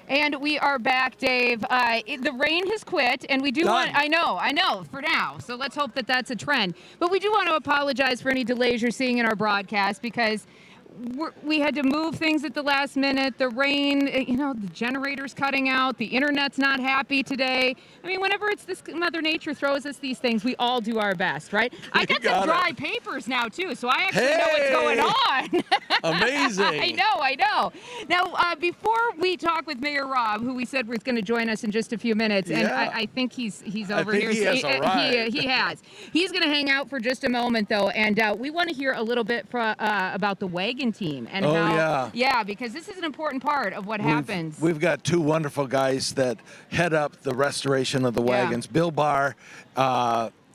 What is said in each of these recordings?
And we are back, Dave. The rain has quit, and we do want, I know, for now. So let's hope that that's a trend. But we do want to apologize for any delays you're seeing in our broadcast because we had to move things at the last minute. The rain, the generator's cutting out. The internet's not happy today. I mean, whenever it's this Mother Nature throws us these things, we all do our best, right? I got some dry papers now, too, so I actually know what's going on. Amazing. I know. Now, before we talk with Mayor Rob, who we said was going to join us in just a few minutes, and I think he's over here. He has arrived. He has. He's going to hang out for just a moment, though, and we want to hear a little bit about the wagon team and because this is an important part of what happens. We've got two wonderful guys that head up the restoration of the wagons, Bill Barr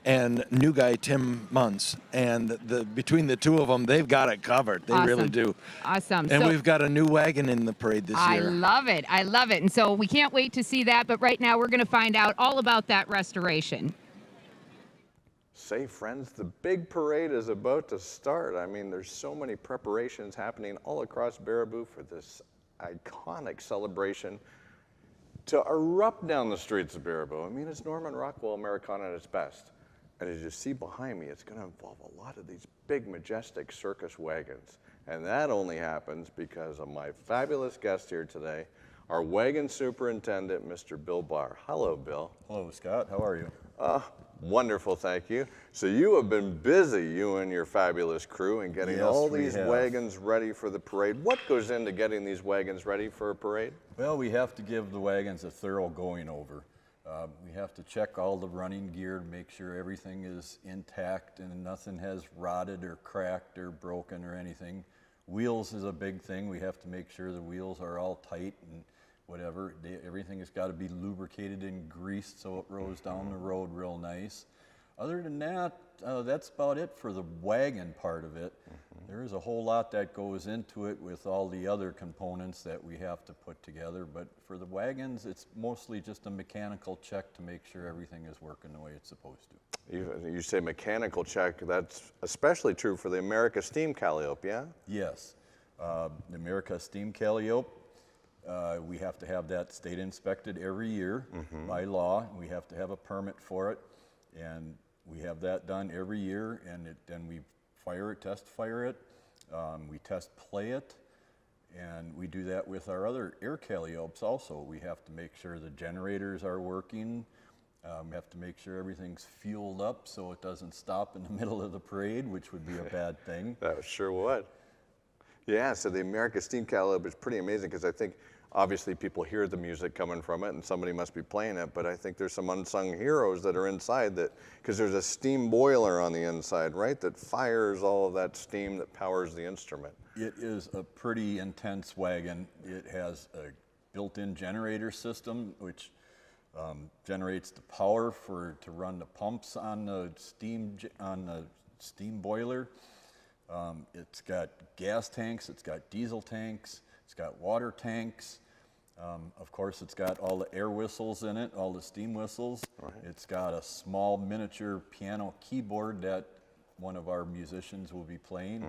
and new guy Tim Munz, and between the two of them, they've got it covered. They really do. Awesome. And we've got a new wagon in the parade this year. I love it. And so we can't wait to see that. But right now, we're going to find out all about that restoration. Say, friends, the big parade is about to start. I mean, there's so many preparations happening all across Baraboo for this iconic celebration to erupt down the streets of Baraboo. I mean, it's Norman Rockwell Americana at its best. And as you see behind me, it's going to involve a lot of these big, majestic circus wagons. And that only happens because of my fabulous guest here today, our wagon superintendent, Mr. Bill Barr. Hello, Bill. Hello, Scott. How are you? Wonderful, thank you. So you have been busy, you and your fabulous crew, in getting all these wagons ready for the parade. What goes into getting these wagons ready for a parade? Well, we have to give the wagons a thorough going over. We have to check all the running gear to make sure everything is intact and nothing has rotted or cracked or broken or anything. Wheels is a big thing. We have to make sure the wheels are all tight and whatever. Everything has got to be lubricated and greased so it rolls down the road real nice. Other than that, that's about it for the wagon part of it. There is a whole lot that goes into it with all the other components that we have to put together, but for the wagons, it's mostly just a mechanical check to make sure everything is working the way it's supposed to. You say mechanical check, that's especially true for the America Steam Calliope, yeah? Yes. The America Steam Calliope, we have to have that state inspected every year by law. We have to have a permit for it, and we have that done every year, and then we test fire it, we test play it, and we do that with our other air calliopes also. We have to make sure the generators are working. We have to make sure everything's fueled up so it doesn't stop in the middle of the parade, which would be a bad thing. That sure would. Yeah, so the America Steam Calliope is pretty amazing because I think obviously people hear the music coming from it and somebody must be playing it, but I think there's some unsung heroes that are inside that, because there's a steam boiler on the inside, right, that fires all of that steam that powers the instrument. It is a pretty intense wagon. It has a built-in generator system which generates the power to run the pumps on the steam boiler. It's got gas tanks, it's got diesel tanks, it's got water tanks. Of course, it's got all the air whistles in it, all the steam whistles. Right. It's got a small miniature piano keyboard that one of our musicians will be playing.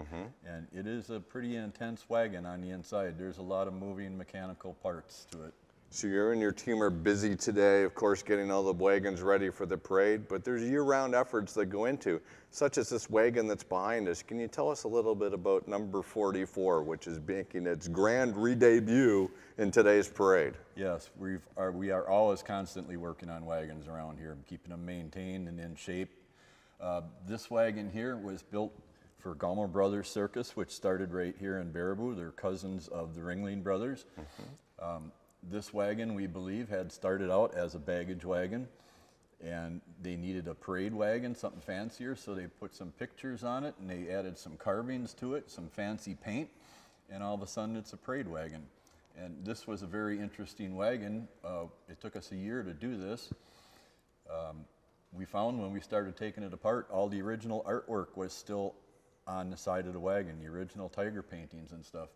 And it is a pretty intense wagon on the inside. There's a lot of moving mechanical parts to it. So you and your team are busy today, of course, getting all the wagons ready for the parade, but there's year-round efforts that go into, such as this wagon that's behind us. Can you tell us a little bit about number 44, which is making its grand re-debut in today's parade? Yes, we are always constantly working on wagons around here, keeping them maintained and in shape. This wagon here was built for Gallmer Brothers Circus, which started right here in Baraboo. They're cousins of the Ringling Brothers. This wagon, we believe, had started out as a baggage wagon, and they needed a parade wagon, something fancier, so they put some pictures on it, and they added some carvings to it, some fancy paint, and all of a sudden it's a parade wagon. And this was a very interesting wagon. It took us a year to do this. We found when we started taking it apart, all the original artwork was still on the side of the wagon, the original tiger paintings and stuff,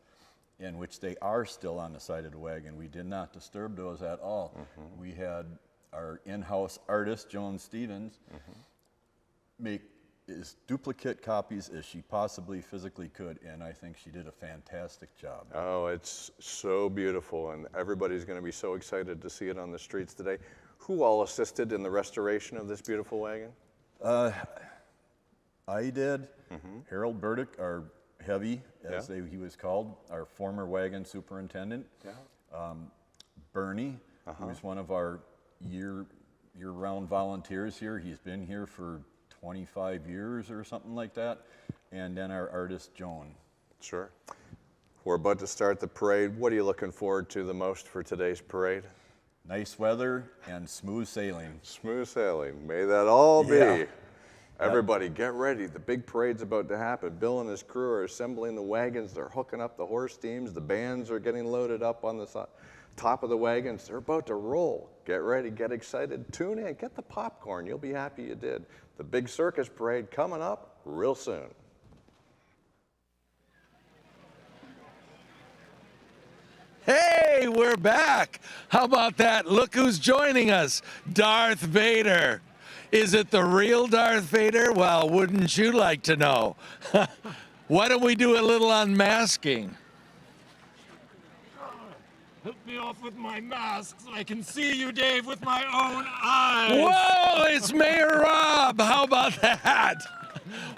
in which they are still on the side of the wagon. We did not disturb those at all. We had our in-house artist, Joan Stevens, make as duplicate copies as she possibly physically could, and I think she did a fantastic job. Oh, it's so beautiful, and everybody's going to be so excited to see it on the streets today. Who all assisted in the restoration of this beautiful wagon? I did. Harold Burdick, our heavy, as he was called, our former wagon superintendent. Bernie, who's one of our year-round volunteers here. He's been here for 25 years or something like that. And then our artist, Joan. Sure. We're about to start the parade. What are you looking forward to the most for today's parade? Nice weather and smooth sailing. Smooth sailing. May that all be. Yeah. Everybody, get ready. The big parade's about to happen. Bill and his crew are assembling the wagons. They're hooking up the horse teams. The bands are getting loaded up on the top of the wagons. They're about to roll. Get ready, get excited. Tune in, get the popcorn. You'll be happy you did. The big circus parade coming up real soon. Hey, we're back. How about that? Look who's joining us, Darth Vader. Is it the real Darth Vader? Well, wouldn't you like to know? Why don't we do a little unmasking? Help me off with my mask so I can see you, Dave, with my own eyes. Whoa, it's Mayor Rob. How about that?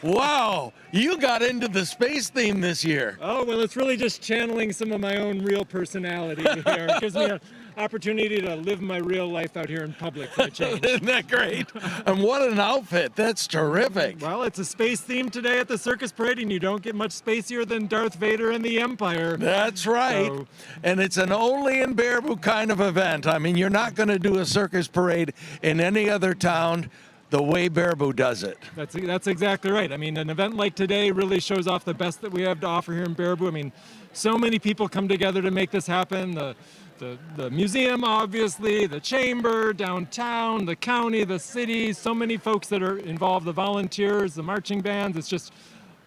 Wow, you got into the space theme this year. Oh, well, it's really just channeling some of my own real personality here. It gives me an opportunity to live my real life out here in public for a change. Isn't that great? And what an outfit. That's terrific. Well, it's a space theme today at the Circus Parade, and you don't get much spacier than Darth Vader and the Empire. That's right. So, and it's an only in Baraboo kind of event. I mean, you're not going to do a circus parade in any other town the way Baraboo does it. that's exactly right. I mean, an event like today really shows off the best that we have to offer here in Baraboo. I mean, so many people come together to make this happen. The museum, obviously, the chamber, downtown, the county, the city, so many folks that are involved, the volunteers, the marching bands. It's just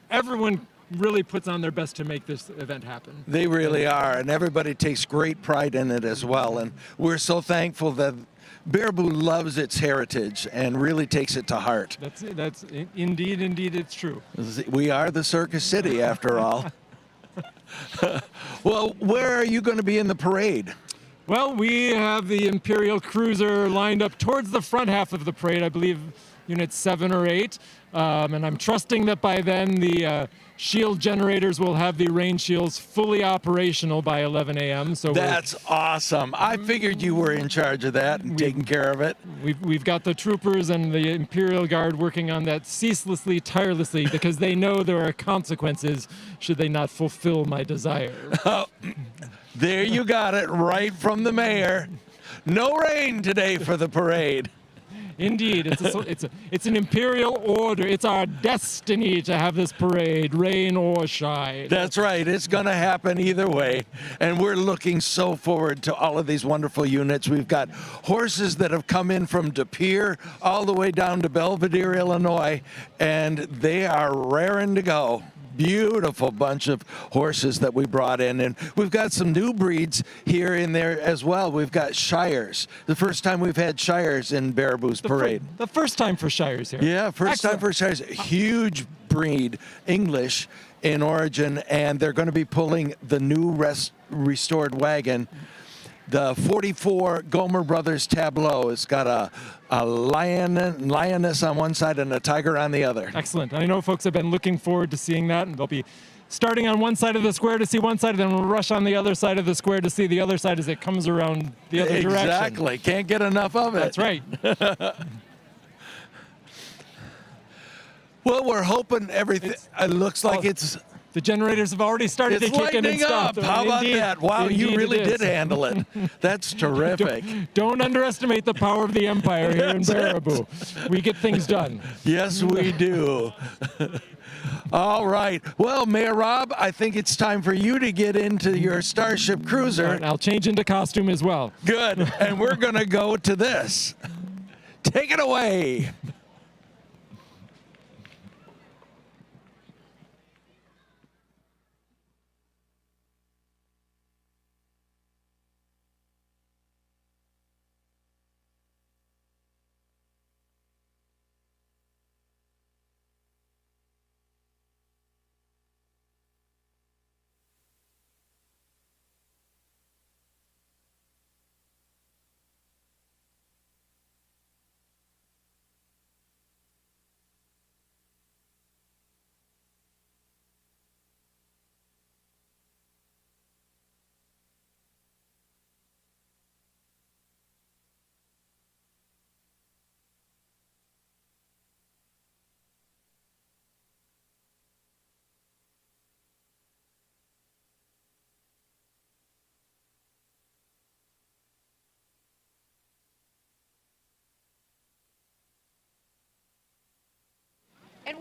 everyone really puts on their best to make this event happen. They really are, and everybody takes great pride in it as well. And we're so thankful that Baraboo loves its heritage and really takes it to heart. That's indeed it's true. We are the Circus City, after all. Well, where are you going to be in the parade? Well, we have the Imperial Cruiser lined up towards the front half of the parade, I believe units 7 or 8. And I'm trusting that by then the shield generators will have the rain shields fully operational by 11 a.m. So that's awesome. I figured you were in charge of that and taking care of it. We've got the troopers and the Imperial Guard working on that ceaselessly, tirelessly, because they know there are consequences should they not fulfill my desire. Oh, there you got it, right from the mayor. No rain today for the parade. Indeed, it's an imperial order. It's our destiny to have this parade, rain or shine. That's right. It's going to happen either way. And we're looking so forward to all of these wonderful units. We've got horses that have come in from De Pere all the way down to Belvedere, Illinois, and they are raring to go. Beautiful bunch of horses that we brought in, and we've got some new breeds here in there as well. We've got Shires. The first time we've had Shires in Baraboo's parade. The first time for Shires here. Yeah, first time for Shires. Huge breed, English in origin, and they're going to be pulling the new restored wagon. The 44 Gomer Brothers tableau. It's got a lioness on one side and a tiger on the other. Excellent. I know folks have been looking forward to seeing that, and they'll be starting on one side of the square to see one side, and then we'll rush on the other side of the square to see the other side as it comes around the other direction. Exactly. Can't get enough of it. That's right. Well, we're hoping everything. It looks like it's. The generators have already started to kick in and stop. How about that? Wow, you really did handle it. That's terrific. Don't underestimate the power of the Empire here in Baraboo. We get things done. Yes, we do. All right. Well, Mayor Rob, I think it's time for you to get into your Starship Cruiser. Right, I'll change into costume as well. Good. And we're going to go to this. Take it away.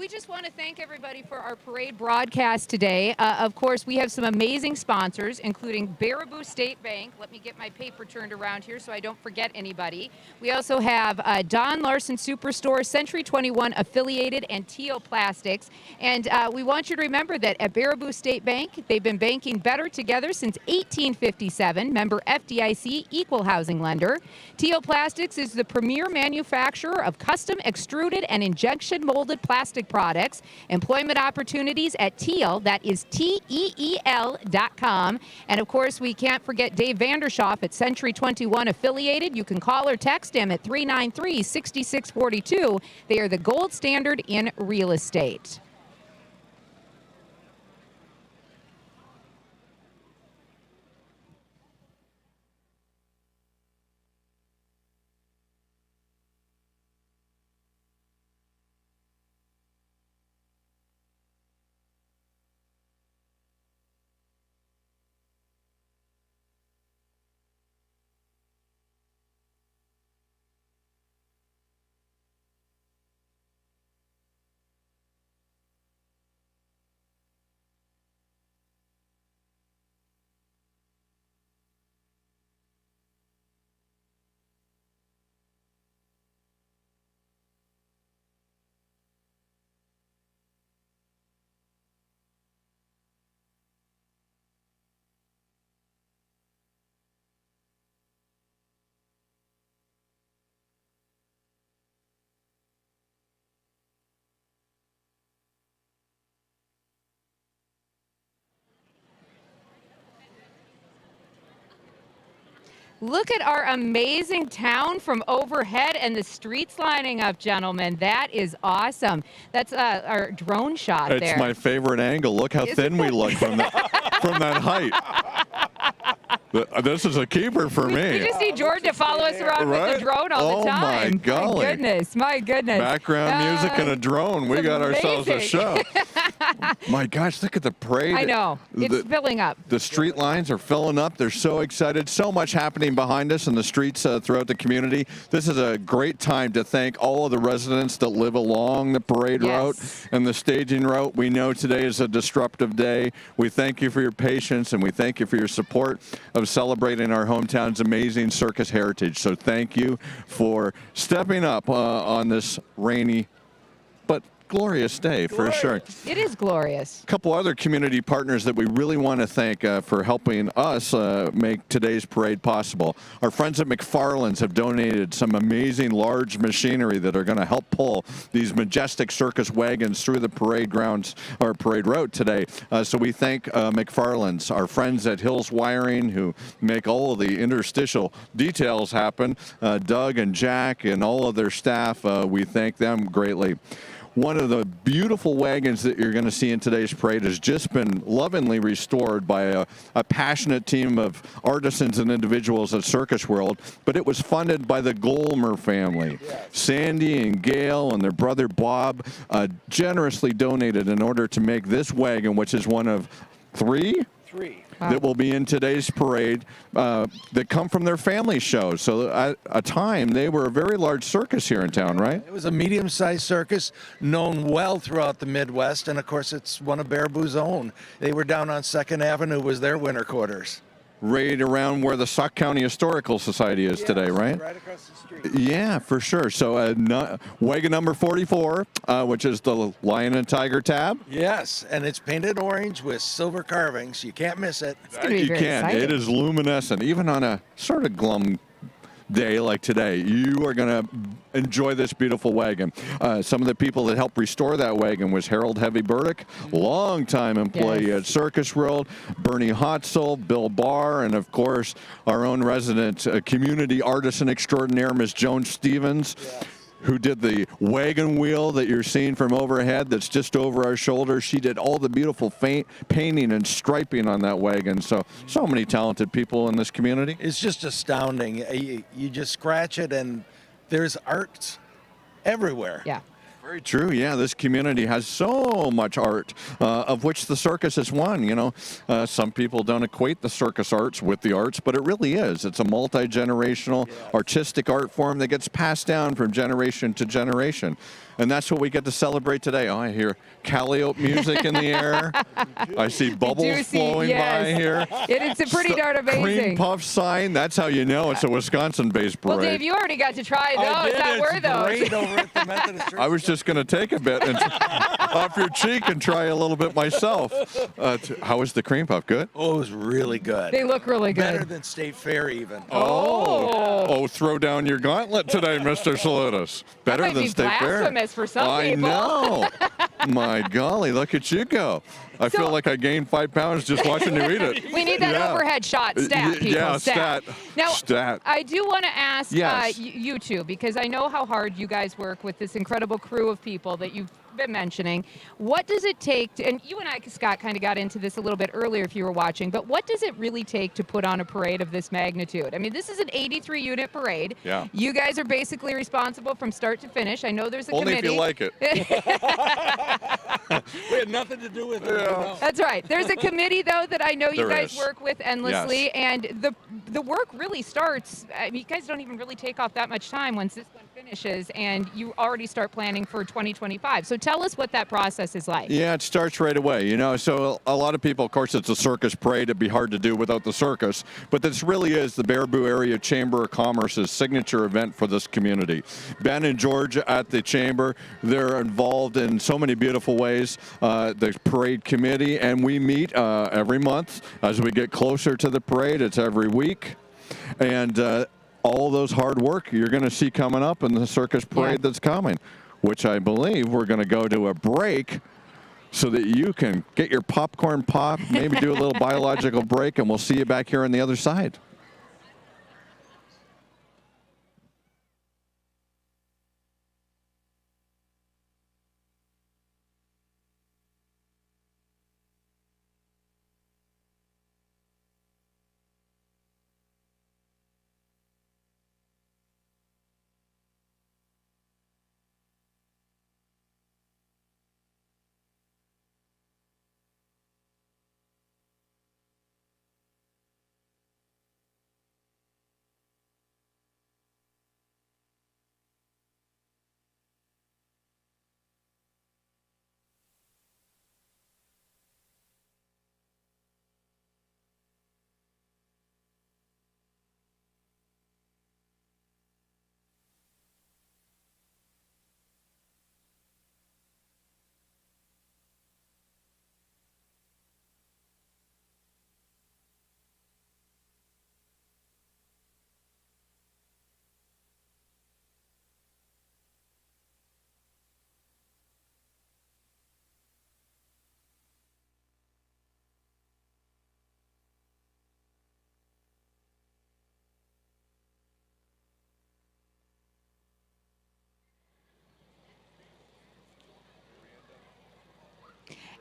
we just want to thank everybody for our parade broadcast today. Of course, we have some amazing sponsors, including Baraboo State Bank. Let me get my paper turned around here so I don't forget anybody. We also have Don Larson Superstore, Century 21 Affiliated, and Teal Plastics. And we want you to remember that at Baraboo State Bank, they've been banking better together since 1857. Member FDIC, equal housing lender. Teal Plastics is the premier manufacturer of custom extruded and injection molded plastic products. Employment opportunities at Teal, that is TEEL.com. And of course, we can't forget Dave Vandershoff at Century 21 Affiliated. You can call or text him at 393-6642. They are the gold standard in real estate. Look at our amazing town from overhead and the streets lining up, gentlemen. That is awesome. That's our drone shot there. It's my favorite angle. Look how thin we look from that height. This is a keeper for me. We just need Jordan to follow us around with the drone all the time. Oh, my golly. My goodness, my goodness. Background music and a drone. We got ourselves a show. My gosh, look at the parade. I know. It's filling up. The street lines are filling up. They're so excited. So much happening behind us in the streets throughout the community. This is a great time to thank all of the residents that live along the parade route and the staging route. We know today is a disruptive day. We thank you for your patience, and we thank you for your support of celebrating our hometown's amazing circus heritage. So thank you for stepping up on this rainy but glorious day for sure. It is glorious. A couple other community partners that we really want to thank for helping us make today's parade possible. Our friends at McFarland's have donated some amazing large machinery that are going to help pull these majestic circus wagons through the parade grounds or parade road today. So we thank McFarland's, our friends at Hills Wiring who make all of the interstitial details happen. Doug and Jack and all of their staff, we thank them greatly. One of the beautiful wagons that you're going to see in today's parade has just been lovingly restored by a passionate team of artisans and individuals at Circus World, but it was funded by the Golmer family. Yes. Sandy and Gail and their brother Bob generously donated in order to make this wagon, which is one of three that will be in today's parade that come from their family shows. So at a time, they were a very large circus here in town, right? It was a medium-sized circus known well throughout the Midwest, and of course it's one of Baraboo's own. They were down on 2nd Avenue was their winter quarters. Right around where the Sauk County Historical Society is today, right? Right across the street. Yeah, for sure. So wagon number 44, which is the Lion and Tiger tab. Yes, and it's painted orange with silver carvings. You can't miss it. It's going to be very exciting. It is luminescent. Even on a sort of glum day like today, you are going to enjoy this beautiful wagon. Some of the people that helped restore that wagon was Harold Heavy Burdick, longtime employee at Circus World, Bernie Hotzel, Bill Barr, and of course our own resident community artisan extraordinaire, Ms. Joan Stevens. Who did the wagon wheel that you're seeing from overhead that's just over our shoulders. She did all the beautiful painting and striping on that wagon. So many talented people in this community. It's just astounding. You just scratch it and there's art everywhere. Yeah. Very true. Yeah, this community has so much art, of which the circus is one. You know, some people don't equate the circus arts with the arts, but it really is. It's a multi-generational artistic art form that gets passed down from generation to generation. And that's what we get to celebrate today. Oh, I hear calliope music in the air. I see bubbles flowing by here. It's a pretty darn amazing. Cream puff sign. That's how you know it's a Wisconsin-based parade. Well, Dave, you already got to try those. How were those? Great over at the Methodist Church. I was just going to take a bit and off your cheek and try a little bit myself. How was the cream puff? Good? Oh, it was really good. They look really good. Better than State Fair even. Oh, throw down your gauntlet today, Mr. Salutis. Better that might than be State Fair. blasphemous for some I people. know. My golly, look at you go. I feel like I gained 5 pounds just watching you eat it. We need that overhead shot stat, people. Yeah, stat. Now, stat. I do want to ask Yes. you two, because I know how hard you guys work with this incredible crew of people that you've been mentioning. What does it take to, and you and I, Scott, kind of got into this a little bit earlier if you were watching, but what does it really take to put on a parade of this magnitude? I mean, this is an 83-unit parade. Yeah. You guys are basically responsible from start to finish. I know there's a Only committee. if you like it. We had nothing to do with it. Yeah. That's right. There's a committee, though, that I know you There guys is. work with endlessly, Yes. and the work really starts. I mean, you guys don't even really take off that much time once this one finishes, and you already start planning for 2025. So tell us what that process is like. Yeah, it starts right away, you know. So a lot of people, of course, it's a circus parade. It'd be hard to do without the circus. But this really is the Baraboo Area Chamber of Commerce's signature event for this community. Ben and George at the Chamber, they're involved in so many beautiful ways. The parade committee, and we meet every month as we get closer to the parade. It's every week. And all those hard work you're going to see coming up in the circus parade that's coming, which I believe we're going to go to a break so that you can get your popcorn pop, maybe do a little biological break, and we'll see you back here on the other side.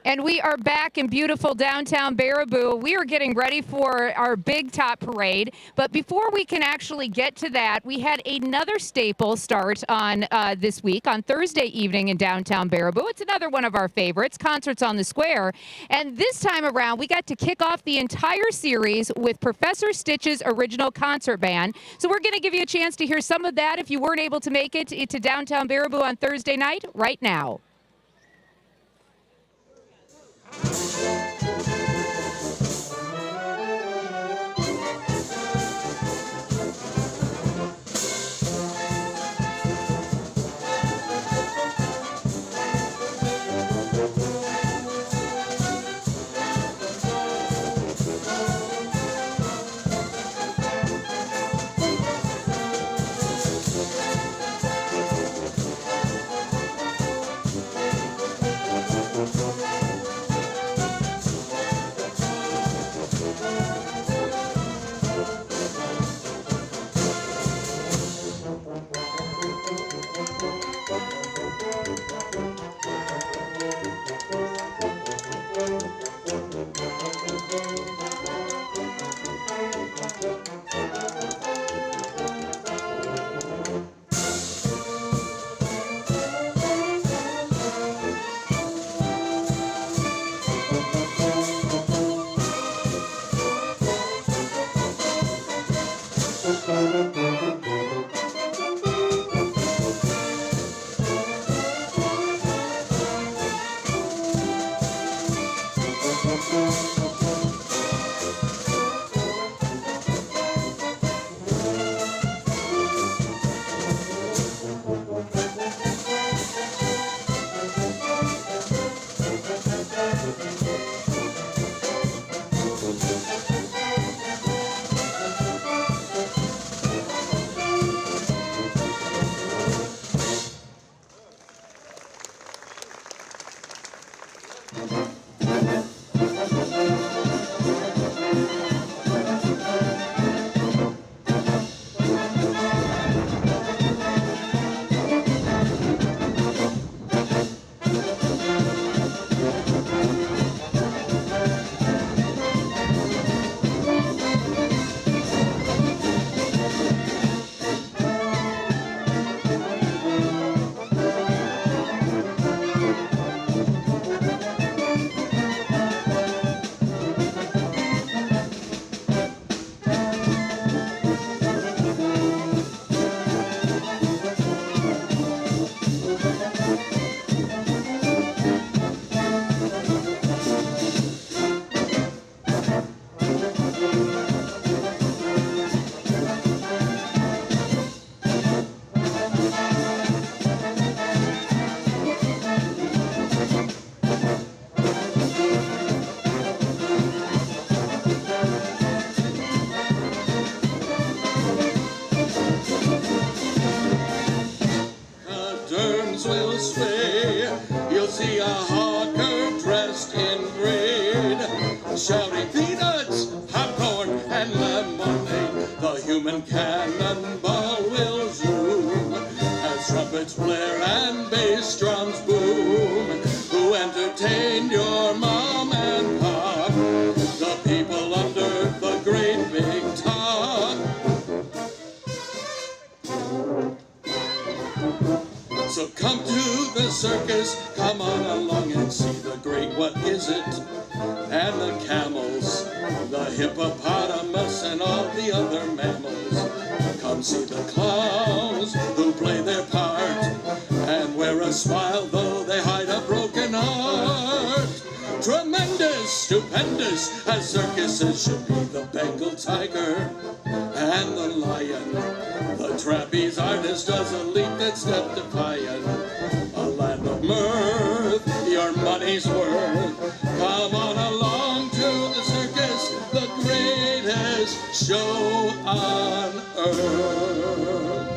And we are back in beautiful downtown Baraboo. We are getting ready for our Big Top Parade. But before we can actually get to that, we had another staple start on this week on Thursday evening in downtown Baraboo. It's another one of our favorites, Concerts on the Square. And this time around, we got to kick off the entire series with Professor Stitch's original concert band. So we're going to give you a chance to hear some of that if you weren't able to make it to downtown Baraboo on Thursday night right now. zoom and cannonball will zoom as trumpets blare and bass drums boom. Who entertain your mom and pop, the people under the great big top. So come to the circus, come on along and see the great what is it, and the camels, the hippopotamus, and all the other mammals. Come see the clowns who play their part and wear a smile though they hide a broken heart. Tremendous, stupendous, as circuses should be, the Bengal tiger and the lion. The trapeze artist does a leap that's step-defying. A land of mirth, your money's worth. Come on along to the circus, the greatest show on earth.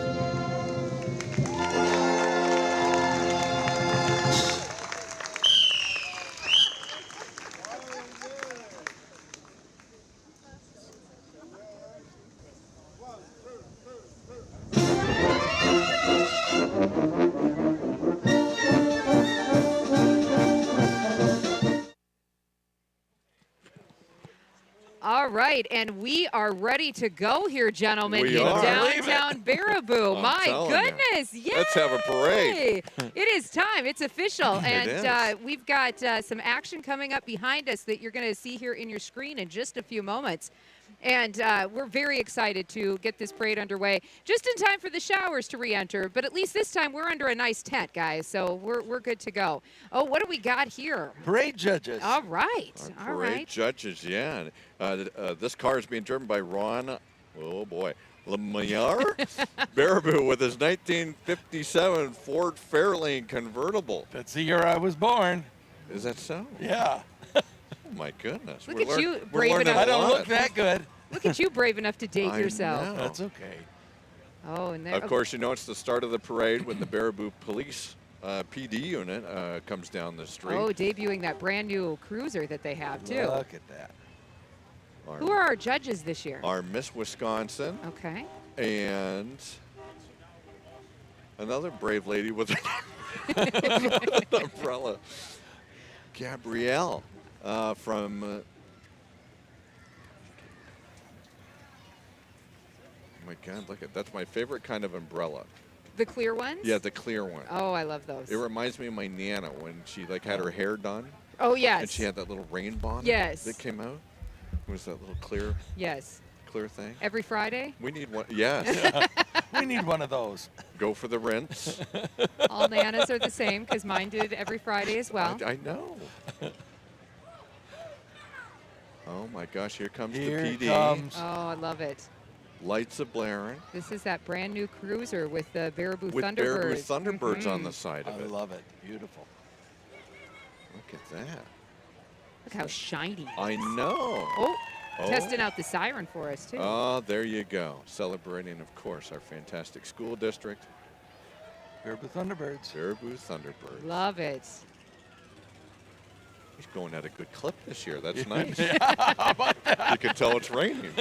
All right, and we are ready to go here, gentlemen, We in are. downtown Baraboo. I'm My telling you. goodness, yay! Let's have a parade. It is time. It's official, and is. we've got some action coming up behind us that you're going to see here in your screen in just a few moments. And we're very excited to get this parade underway, just in time for the showers to re-enter. But at least this time we're under a nice tent, guys, so we're good to go. Oh, what do we got here? Parade judges. All right, Our all parade right. judges, yeah. This car is being driven by Ron, oh boy, Lemire Baraboo with his 1957 Ford Fairlane convertible. That's the year I was born. Is that so? Yeah. Oh my goodness. Look We're at learn- you, we're brave learning enough. a I don't lot. look that good. Look at you, brave enough to date I yourself. know. That's okay. Oh, and there. Of course, you know it's the start of the parade when the Baraboo Police PD unit comes down the street. Oh, debuting that brand new cruiser that they have too. Look at that. Who are our judges this year? Our Miss Wisconsin Okay. and another brave lady with an umbrella, Gabrielle from. Oh my God! Look at that's my favorite kind of umbrella. The clear ones? Yeah, the clear one. Oh, I love those. It reminds me of my Nana when she like had her hair done. Oh, yes. And she had that little rainbow on it Yes. that came out. It was that little clear thing. Every Friday? We need one. Yes. We need one of those. Go for the rinse. All Nanas are the same because mine did every Friday as well. I know. Oh my gosh, here comes Here the PD. comes. Oh, I love it. Lights are blaring. This is that brand new cruiser with the Baraboo With Baraboo Thunderbirds. Thunderbirds on the side I of it. love it. Beautiful. Look at that. Look how shiny. I know. Oh, Oh. testing out the siren for us too. Oh, there you go. Celebrating, of course, our fantastic school district. Baraboo Thunderbirds. Baraboo Thunderbirds. Love it. He's going at a good clip this year. That's nice. You can tell it's raining.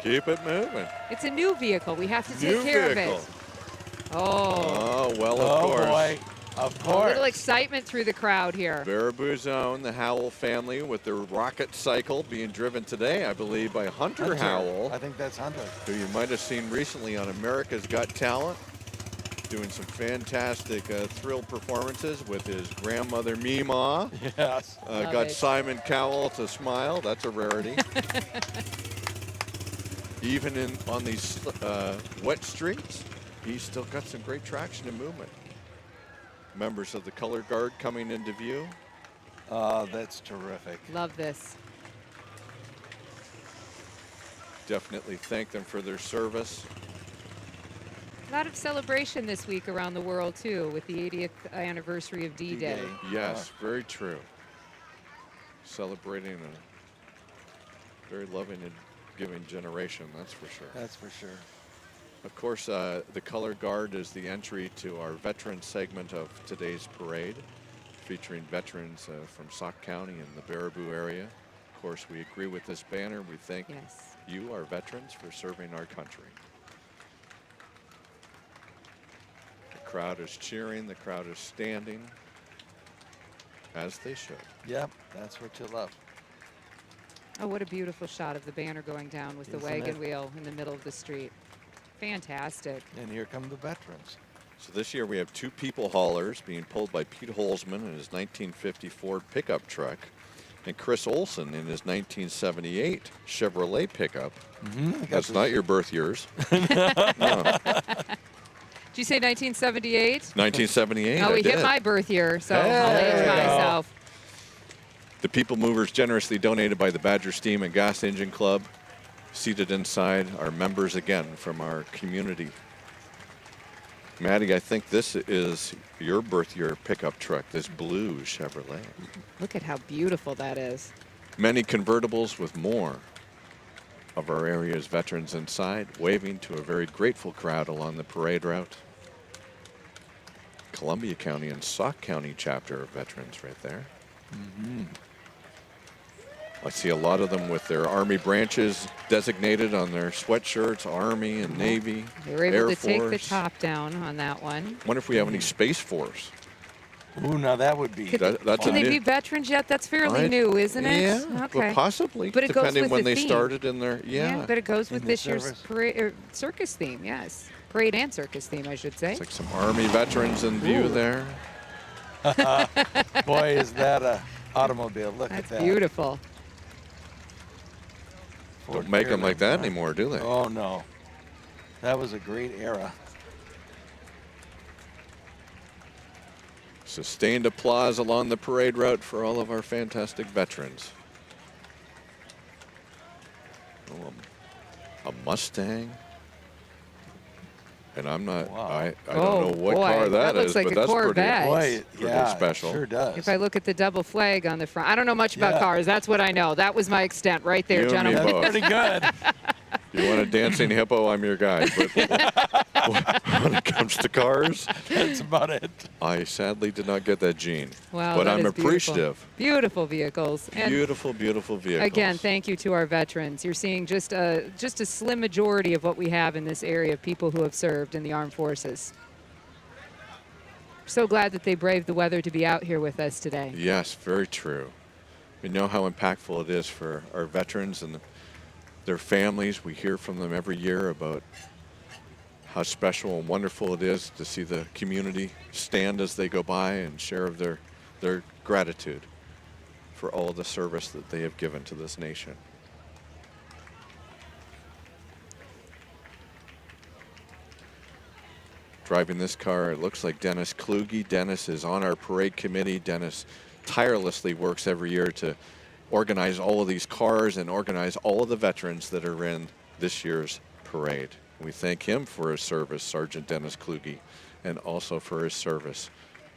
Keep it moving. It's a new vehicle. We have to take New care vehicle. of it. Oh, Oh, well, of Oh course. boy. Of a course. little excitement through the crowd here. Baraboo's own, the Howell family, with their rocket cycle being driven today, I believe, by Hunter Howell, I think that's Hunter. who you might have seen recently on America's Got Talent, doing some fantastic thrill performances with his grandmother Meemaw. Yes. Love Got it. Simon Cowell to smile. That's a rarity. Even on these wet streets, he's still got some great traction and movement. Members of the color guard coming into view. Oh, that's terrific. Love this. Definitely thank them for their service. A lot of celebration this week around the world too, with the 80th anniversary of D-Day. Yes, very true. Celebrating a very loving and giving generation, that's for sure. That's for sure. Of course, the color guard is the entry to our veteran segment of today's parade, featuring veterans from Sauk County and the Baraboo area. Of course, we agree with this banner. We thank Yes. you, our veterans, for serving our country. The crowd is cheering, the crowd is standing, as they should. Yep, that's what you love. Oh, what a beautiful shot of the banner going down with the Isn't wagon it? wheel in the middle of the street. Fantastic. And here come the veterans. So this year we have 2 people haulers being pulled by Pete Holzman in his 1950 Ford pickup truck and Chris Olson in his 1978 Chevrolet pickup. That's not your birth years. No. Did you say 1978? 1978. Oh, I we hit did. my birth year, so Hey. I'll age There you go. myself. The People Movers generously donated by the Badger Steam and Gas Engine Club. Seated inside are members again from our community. Maddie, I think this is your birth year pickup truck, this blue Chevrolet. Look at how beautiful that is. Many convertibles with more of our area's veterans inside, waving to a very grateful crowd along the parade route. Columbia County and Sauk County chapter of veterans right there. I see a lot of them with their Army branches designated on their sweatshirts, Army and Navy, They were able Air to take the Force. top down on that one. Wonder if we have any Space Force. Ooh, now that would be. That's Can a they new- be veterans yet? That's fairly I- new, isn't it? Yeah, Okay. but possibly, But it goes depending with when the they theme. started in their, yeah. But it goes with In the this year's service. parade, circus theme, yes. Parade and circus theme, I should say. It's like some Army veterans in view Ooh. there. Boy, is that a automobile. Look That's at that. beautiful. Ford Don't make them like Fairlane, that huh? anymore, do they? Oh, no. That was a great era. Sustained applause along the parade route for all of our fantastic veterans. Oh, a Mustang. And I'm not, Wow. I Oh, don't know what boy, car that looks is, like but a that's Corvette. Boy, pretty yeah, special. it sure does. If I look at the double flag on the front, I don't know much about Yeah. cars. That's what I know. That was my extent right there, You and me gentlemen. both. Pretty good. You want a dancing hippo, I'm your guy. But when it comes to cars, That's about it. I sadly did not get that gene. Wow, but that I'm is beautiful. appreciative. Beautiful vehicles. And Beautiful, beautiful vehicles. again, thank you to our veterans. You're seeing just a slim majority of what we have in this area of people who have served in the armed forces. So glad that they braved the weather to be out here with us today. Yes, very true. We know how impactful it is for our veterans and their families. We hear from them every year about how special and wonderful it is to see the community stand as they go by and share of their gratitude for all the service that they have given to this nation. Driving this car, it looks like Dennis Kluge. Dennis is on our parade committee. Dennis tirelessly works every year to organize all of these cars and organize all of the veterans that are in this year's parade. We thank him for his service, Sergeant Dennis Kluge, and also for his service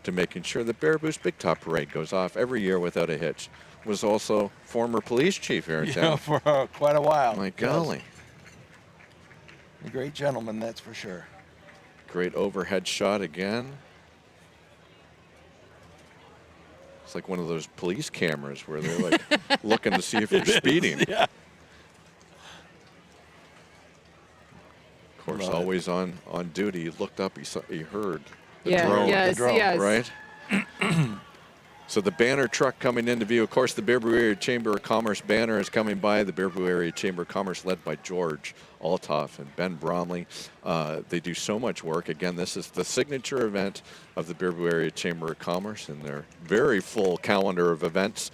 to making sure that Baraboo's Big Top Parade goes off every year without a hitch. Was also former police chief here in Yeah, town. for quite a while. My Yes. golly. A great gentleman, that's for sure. Great overhead shot again. It's like one of those police cameras where they're like looking to see if you're speeding. Yeah. Of course, Love it. always on duty. He looked up, he heard the Yeah, drone. yes, drone, yes. Right? So the banner truck coming into view. Of course, the Baraboo Area Chamber of Commerce banner is coming by. The Baraboo Area Chamber of Commerce led by George Altoff and Ben Bromley. They do so much work. Again, this is the signature event of the Baraboo Area Chamber of Commerce and their very full calendar of events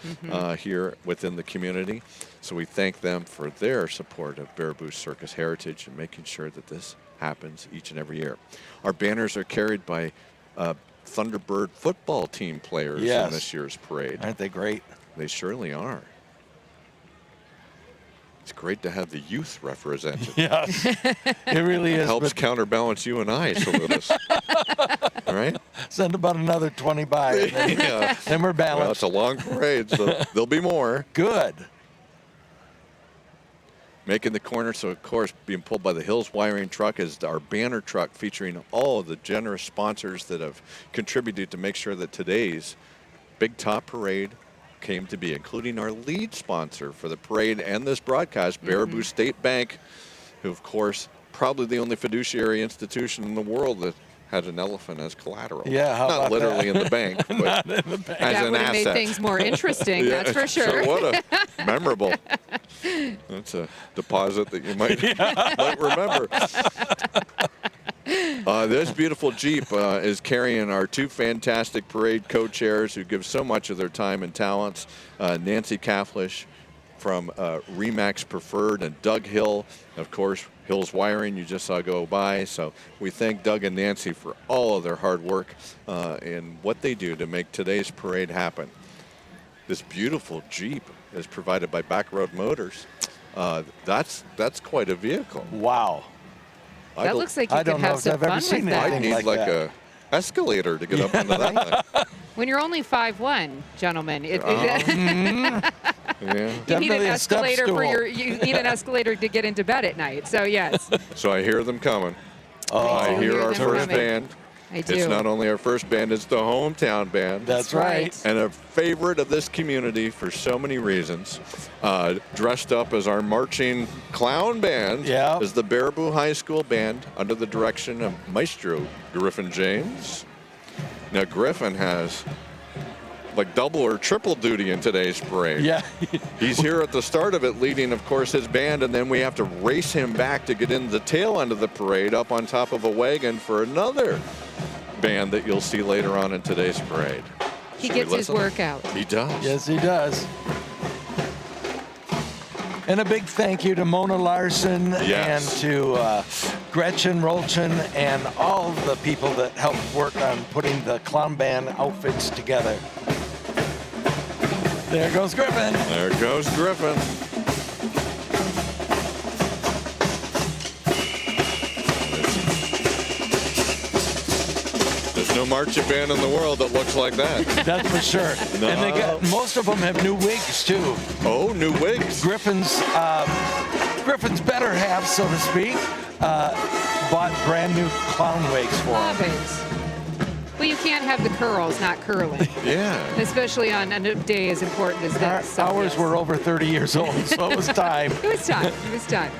here within the community. So we thank them for their support of Baraboo Circus heritage and making sure that this happens each and every year. Our banners are carried by Thunderbird football team players Yes. in this year's parade. Aren't they great? They surely are. It's great to have the youth represented. Yes. It really is. Helps But counterbalance you and I, so this. All right? send about another 20 by. And then, Yeah. then we're Well, balanced. it's a long parade, so there'll be more. Good. Making the corner, so of course, being pulled by the Hills Wiring truck is our banner truck featuring all of the generous sponsors that have contributed to make sure that today's Big Top Parade came to be, including our lead sponsor for the parade and this broadcast, Baraboo State Bank, who, of course, probably the only fiduciary institution in the world that had an elephant as collateral. Yeah, how not about literally that? in the bank, but in the bank. as That an would have made asset. things more interesting, that's for So sure. what a memorable. That's a deposit that you might remember. This beautiful Jeep is carrying our two fantastic parade co-chairs who give so much of their time and talents. Nancy Kafflish from Remax Preferred and Doug Hill, of course, Hill's Wiring you just saw go by. So we thank Doug and Nancy for all of their hard work and what they do to make today's parade happen. This beautiful Jeep is provided by Backroad Motors. That's quite a vehicle. Wow. That looks like you I could don't know have if some I've ever fun seen with I that. anything need like like that. a escalator to get up into that thing. When you're only 5'1", gentlemen, Yeah. you need an Definitely a step escalator for stool. you need an escalator to get into bed at night. So yes, So I hear them coming. Oh, I do hear hear our them first coming. band. I do. It's not only our first band, it's the hometown band. That's right. And a favorite of this community for so many reasons. Dressed up as our marching clown band Yeah. is the Baraboo High School Band under the direction of Maestro Griffin James. Now Griffin has like double or triple duty in today's parade. Yeah. He's here at the start of it leading, of course, his band, and then we have to race him back to get into the tail end of the parade up on top of a wagon for another band that you'll see later on in today's parade. He Should we gets his listen? workout. He does. Yes, he does. And a big thank you to Mona Larson Yes. and to Gretchen Rolchin and all the people that helped work on putting the clown band outfits together. There goes Griffin. There goes Griffin. There's no marching band in the world that looks like that. That's for sure. No. And they got most of them have new wigs too. Oh, new wigs. Griffin's better half, so to speak, bought brand new clown wigs for him. Bobbins. Well, you can't have the curls not curling, Yeah. especially on a day as important as this. So, Ours yes. were over 30 years old, so it was time. It was time. It was time.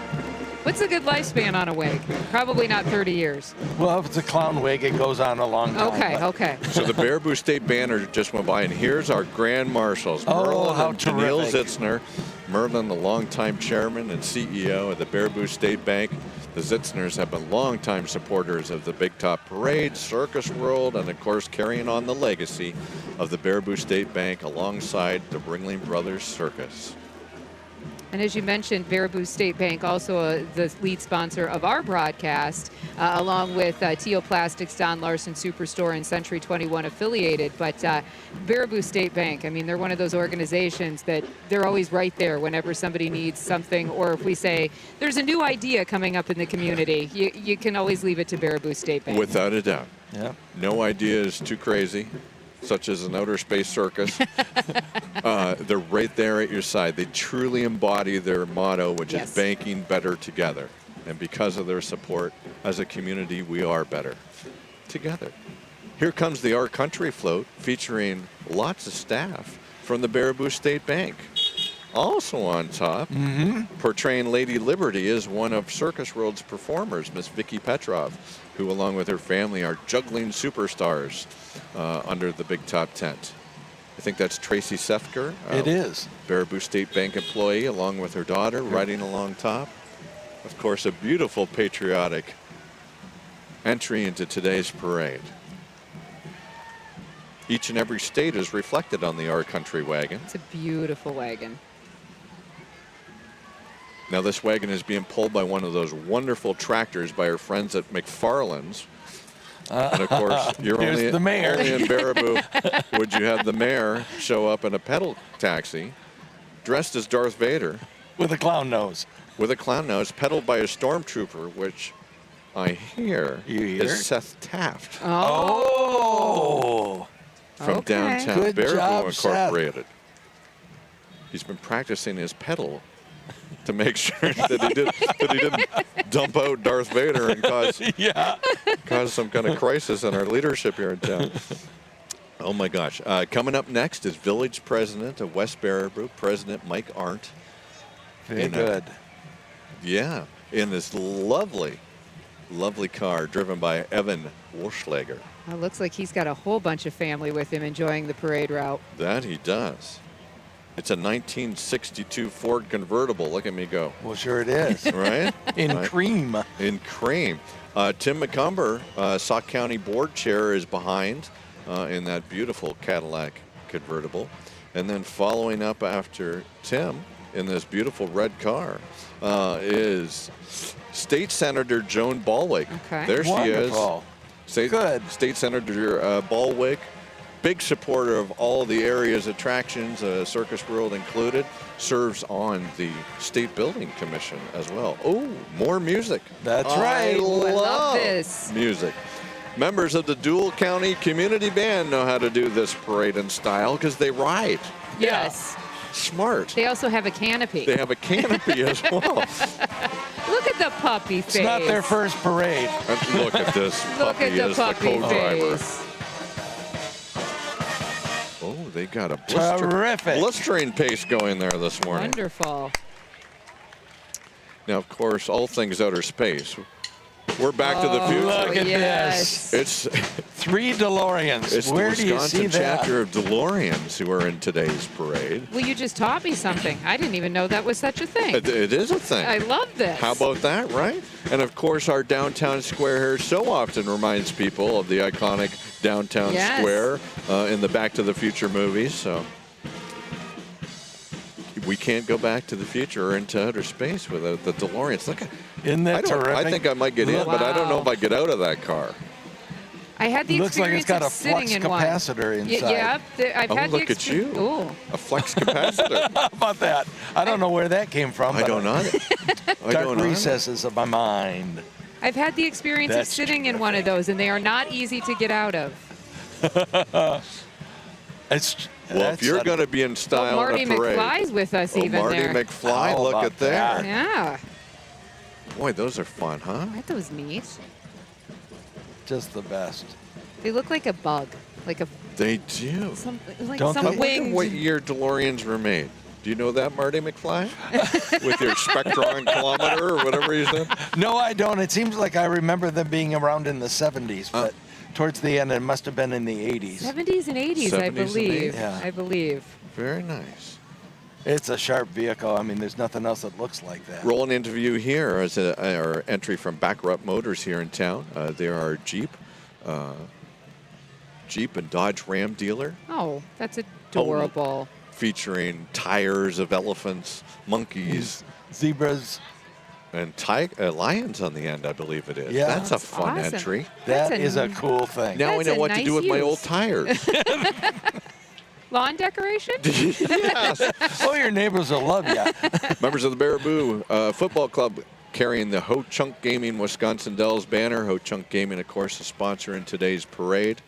What's a good lifespan on a wig? Probably not 30 years. Well, if it's a clown wig, it goes on a long time. Okay, but- okay. So the Baraboo State Banner just went by, and here's our grand marshals, Oh, Merlin how and Janelle terrific. Zitzner. Merlin, the longtime chairman and CEO of the Baraboo State Bank. The Zitzners have been longtime supporters of the Big Top Parade, Circus World, and of course carrying on the legacy of the Baraboo State Bank alongside the Ringling Brothers Circus. And as you mentioned, Baraboo State Bank, also the lead sponsor of our broadcast, along with Teal Plastics, Don Larson Superstore, and Century 21 affiliated. But Baraboo State Bank, I mean, they're one of those organizations that they're always right there whenever somebody needs something, or if we say there's a new idea coming up in the community, you can always leave it to Baraboo State Bank. Without a doubt. Yeah. No idea is too crazy, such as an outer space circus. They're right there at your side. They truly embody their motto, which Yes. is banking better together. And because of their support, as a community, we are better together. Here comes the Our Country float featuring lots of staff from the Baraboo State Bank. Also on top, portraying Lady Liberty is one of Circus World's performers, Miss Vicky Petrov, who along with her family are juggling superstars under the Big Top tent. I think that's Tracy Sefker. It is. Baraboo State Bank employee along with her daughter riding along top. Of course, a beautiful patriotic entry into today's parade. Each and every state is reflected on the Our Country wagon. It's a beautiful wagon. Now this wagon is being pulled by one of those wonderful tractors by our friends at McFarland's. And of course, you're Here's only, the mayor. only in Baraboo would you have the mayor show up in a pedal taxi, dressed as Darth Vader, With a clown nose. with a clown nose, pedaled by a stormtrooper, which I hear You hear? is Seth Taft Oh. from Okay. downtown Good Baraboo job, Seth. Incorporated. He's been practicing his pedal to make sure that he didn't dump out Darth Vader and cause some kind of crisis in our leadership here in town. Oh my gosh. Coming up next is Village President of West Baraboo, President Mike Arndt. Very good. Yeah, in this lovely, lovely car driven by Evan Wolschlager. It looks like he's got a whole bunch of family with him enjoying the parade route. That he does. It's a 1962 Ford convertible. Look at me go. Well, sure it is. Right? In Right. cream. In cream. Tim McCumber, Sauk County Board Chair, is behind in that beautiful Cadillac convertible. And then following up after Tim in this beautiful red car is State Senator Joan Balwick. Okay. There she is. Wonderful. State Senator Balwick, big supporter of all the area's attractions, Circus World included, serves on the State Building Commission as well. Oh, more music. That's I right. Ooh, I love love this. music. Members of the Dual County Community Band know how to do this parade in style because they ride. Yes. Smart. They also have a canopy. They have a canopy as well. Look at the puppy face. It's not their first parade. And look at this Look puppy at the as the puppy co-driver. face. Oh, they got a Terrific. blistering pace going there this morning. Wonderful. Now, of course, all things outer space. We're back to the future. Look at yes. this. It's 3 DeLoreans. it's Where the do you see Wisconsin that? chapter of DeLoreans who are in today's parade. Well, you just taught me something. I didn't even know that was such a thing. It is a thing. I love this. How about that, right? And of course, our downtown square here so often reminds people of the iconic downtown Yes. square in the Back to the Future movies. So we can't go back to the future or into outer space without the DeLoreans. Look at. Isn't that terrific? I think I might get in, but I don't know Wow. if I get out of that car. I had the Looks like it's experience got a of sitting flux in one. capacitor inside. Yep. I've Oh, had look the at you. Ooh. A flex capacitor. How about that? I don't know where that came from. I but don't know. I Dark don't know. recesses of my mind. I've had the experience of That's sitting in one of those, and they are not easy to get out of. It's Well, if you're going to be in Well, style Marty in a parade. McFly's with us Oh, even Marty there. McFly, How look about at there. that? Yeah. Boy, those are fun, huh? Aren't those neat? just the best. They look like a bug, like a They do. some like Don't some they? I wonder winged. what year DeLoreans were made. Do you know that, Marty McFly? With your spectron kilometer or whatever you said? No, I don't. It seems like I remember them being around in the 70s, but towards the end, it must have been in the 80s. 70s and 80s, 70s I and believe. 80s. Yeah. I believe. Very nice. It's a sharp vehicle. I mean, there's nothing else that looks like that. Rolling interview here as our entry from Baccarat Motors here in town. They are our Jeep and Dodge Ram dealer, Oh, that's adorable. featuring tires of elephants, monkeys, Zebras. and lions on the end, I believe it is. Yeah. That's a That's fun awesome. entry. That's That is a cool thing. Now I That's know a what to nice do with my use. old tires. Lawn decoration? Yes. Oh, your neighbors will love you. Members of the Baraboo Football Club carrying the Ho Chunk Gaming Wisconsin Dells banner. Ho Chunk Gaming, of course, the sponsor in today's parade.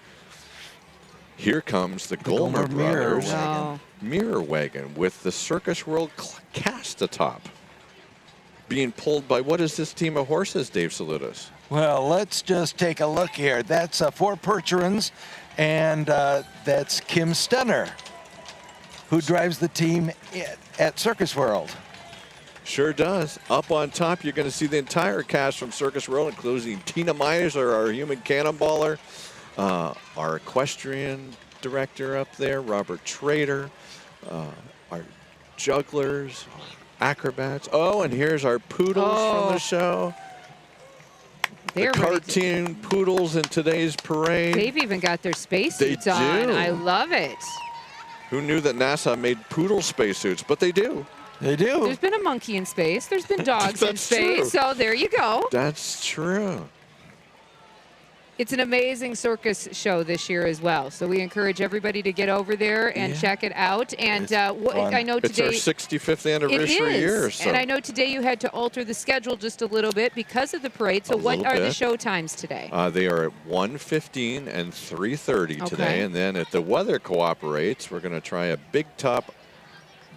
Here comes the Goldmer Goldmer Mirror Brothers Wagon. Mirror Wagon with the Circus World cast atop. Being pulled by, what is this team of horses, Dave Salutis? Well, let's just take a look here. That's 4 Percherons, and that's Kim Stunner, who drives the team at Circus World. Sure does. Up on top, you're going to see the entire cast from Circus World, including Tina Meiser, our human cannonballer, our equestrian director up there, Robert Trader, our jugglers, acrobats. Oh, and here's our poodles from the show. They're The ready to- cartoon poodles in today's parade. They've even got their spacesuits They on. do. I love it. Who knew that NASA made poodle spacesuits? But they do. They do. There's been a monkey in space. There's been dogs in That's space. true. So there you go. That's true. It's an amazing circus show this year as well. So we encourage everybody to get over there and Yeah. check it out. And It's fun. I know It's our today 65th it anniversary is. year. So. And I know today you had to alter the schedule just a little bit because of the parade. So A what little are the bit. show times today? They are at 1:15 and 3:30 Okay. today. And then if the weather cooperates, we're going to try a Big Top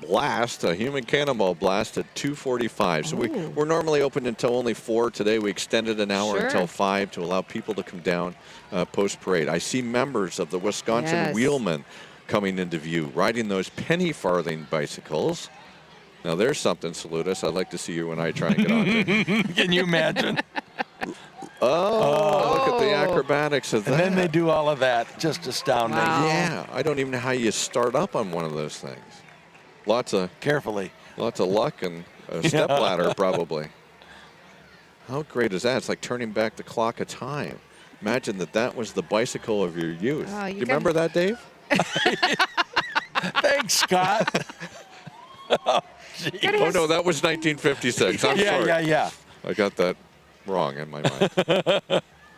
blast, a human cannonball blast at 2:45. So we're normally open until only 4. Today we extended an hour until 5 to allow people to come down post-parade. I see members of the Wisconsin Wheelmen coming into view, riding those penny farthing bicycles. Now there's something, Salutis. I'd like to see you and I try and get on there. Can you imagine? Look at the acrobatics of that. And then they do all of that. Just astounding. Wow. Yeah, I don't even know how you start up on one of those things. Lots of luck and a step ladder, probably. How great is that? It's like turning back the clock of time. Imagine that was the bicycle of your youth. Do you remember that, Dave? Thanks, Scott. Oh, no, that was 1956. I'm sorry. Yeah. I got that wrong in my mind.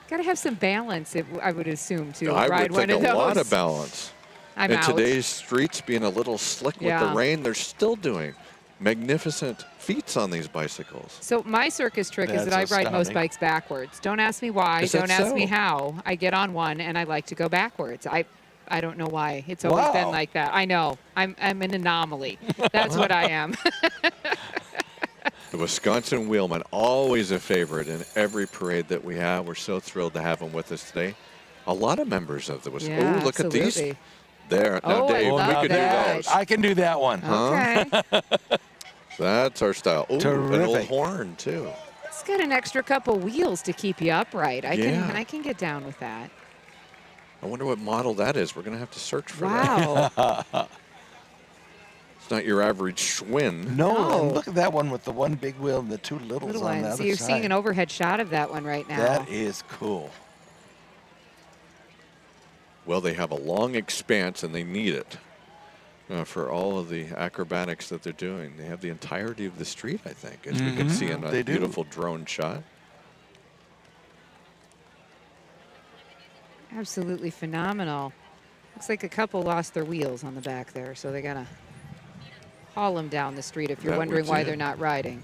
Got to have some balance, I would assume, to I ride would one think of those. a lot of balance. I'm and out. Today's streets being a little slick with the rain, they're still doing magnificent feats on these bicycles. So my circus trick is that I ride most bikes backwards. Don't ask me why. Don't ask me how. I get on one and I like to go backwards. I don't know why. It's always been like that. I know. I'm an anomaly. That's what I am. The Wisconsin Wheelmen, always a favorite in every parade that we have. We're so thrilled to have them with us today. A lot of members of the Wisconsin. Yeah, look at these. There. Now, Oh, Dave, I we love could that. do those. I can do that one. Okay. That's our style. Oh, an old Terrific. horn, too. It's got an extra couple wheels to keep you upright. I Yeah. can get down with that. I wonder what model that is. We're going to have to search for that. Wow. It's not your average Schwinn. No, and look at that one with the one big wheel and the two littles Little on the one. other So you're side. seeing an overhead shot of that one right now. That is cool. Well, they have a long expanse, and they need it for all of the acrobatics that they're doing. They have the entirety of the street, I think, as we can see in a They do. beautiful drone shot. Absolutely phenomenal. Looks like a couple lost their wheels on the back there, so they gotta haul them down the street if you're That wondering would why do. they're not riding.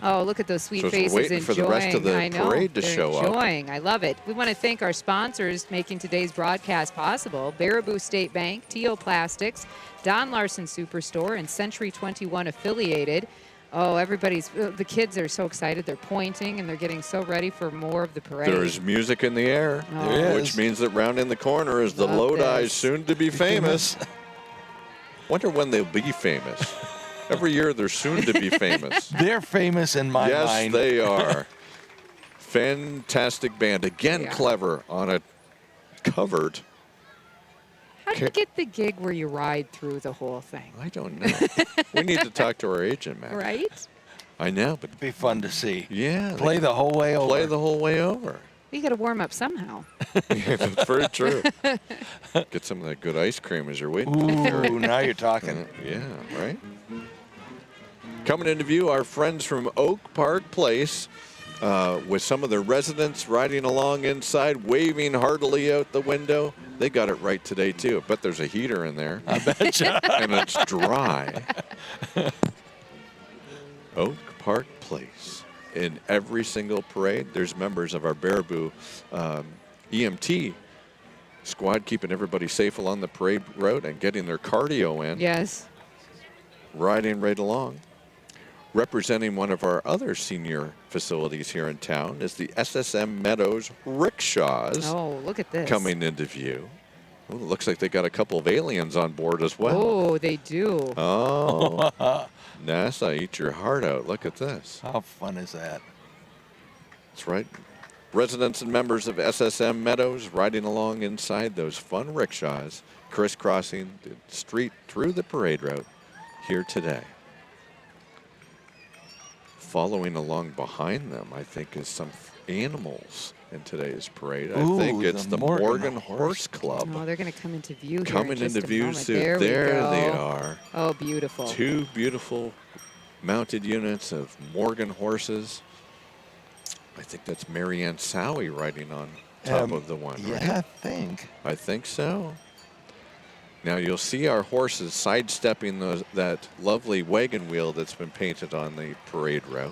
Oh, look at those sweet So it's faces waiting enjoying. for the rest of the I know, parade to they're show up. enjoying. I love it. We want to thank our sponsors making today's broadcast possible: Baraboo State Bank, T.O. Plastics, Don Larson Superstore, and Century 21 affiliated. Oh, the kids are so excited. They're pointing and they're getting so ready for more of the parade. There's music in the air, There which is. means that round in the corner is the Love Lodi's this. soon to be famous. Wonder when they'll be famous. Every year they're soon to be famous. They're famous in my Yes, mind. they are. Fantastic band. Again, Yeah. clever on a covered. How do you get the gig where you ride through the whole thing? I don't know. We need to talk to our agent, man. Right? I know, but It'd be fun to see. yeah. Play the whole way over. Play the whole way over. You got to warm up somehow. That's very true. Get some of that good ice cream as you're waiting. Ooh, now you're talking. Yeah, right? Coming into view, our friends from Oak Park Place with some of the residents riding along inside, waving heartily out the window. They got it right today, too. I bet there's a heater in there. I betcha. And it's dry. Oak Park Place. In every single parade, there's members of our Baraboo EMT squad keeping everybody safe along the parade route and getting their cardio in. Yes. Riding right along. Representing one of our other senior facilities here in town is the SSM Meadows rickshaws Oh, look at this. coming into view. Ooh, looks like they got a couple of aliens on board as well. Oh, they do. Oh, NASA, eat your heart out. Look at this. How fun is that? That's right. Residents and members of SSM Meadows riding along inside those fun rickshaws, crisscrossing the street through the parade route here today. Following along behind them, I think, is some animals in today's parade. I Ooh, think it's the the Morgan Morgan Horse Club. Oh, they're going to come into view here Coming in just into a view moment. soon. There we go. they are. Oh, beautiful. Two beautiful mounted units of Morgan horses. I think that's Marianne Sowie riding on top of the one. Yeah, right? I think. I think so. Now you'll see our horses sidestepping that lovely wagon wheel that's been painted on the parade route.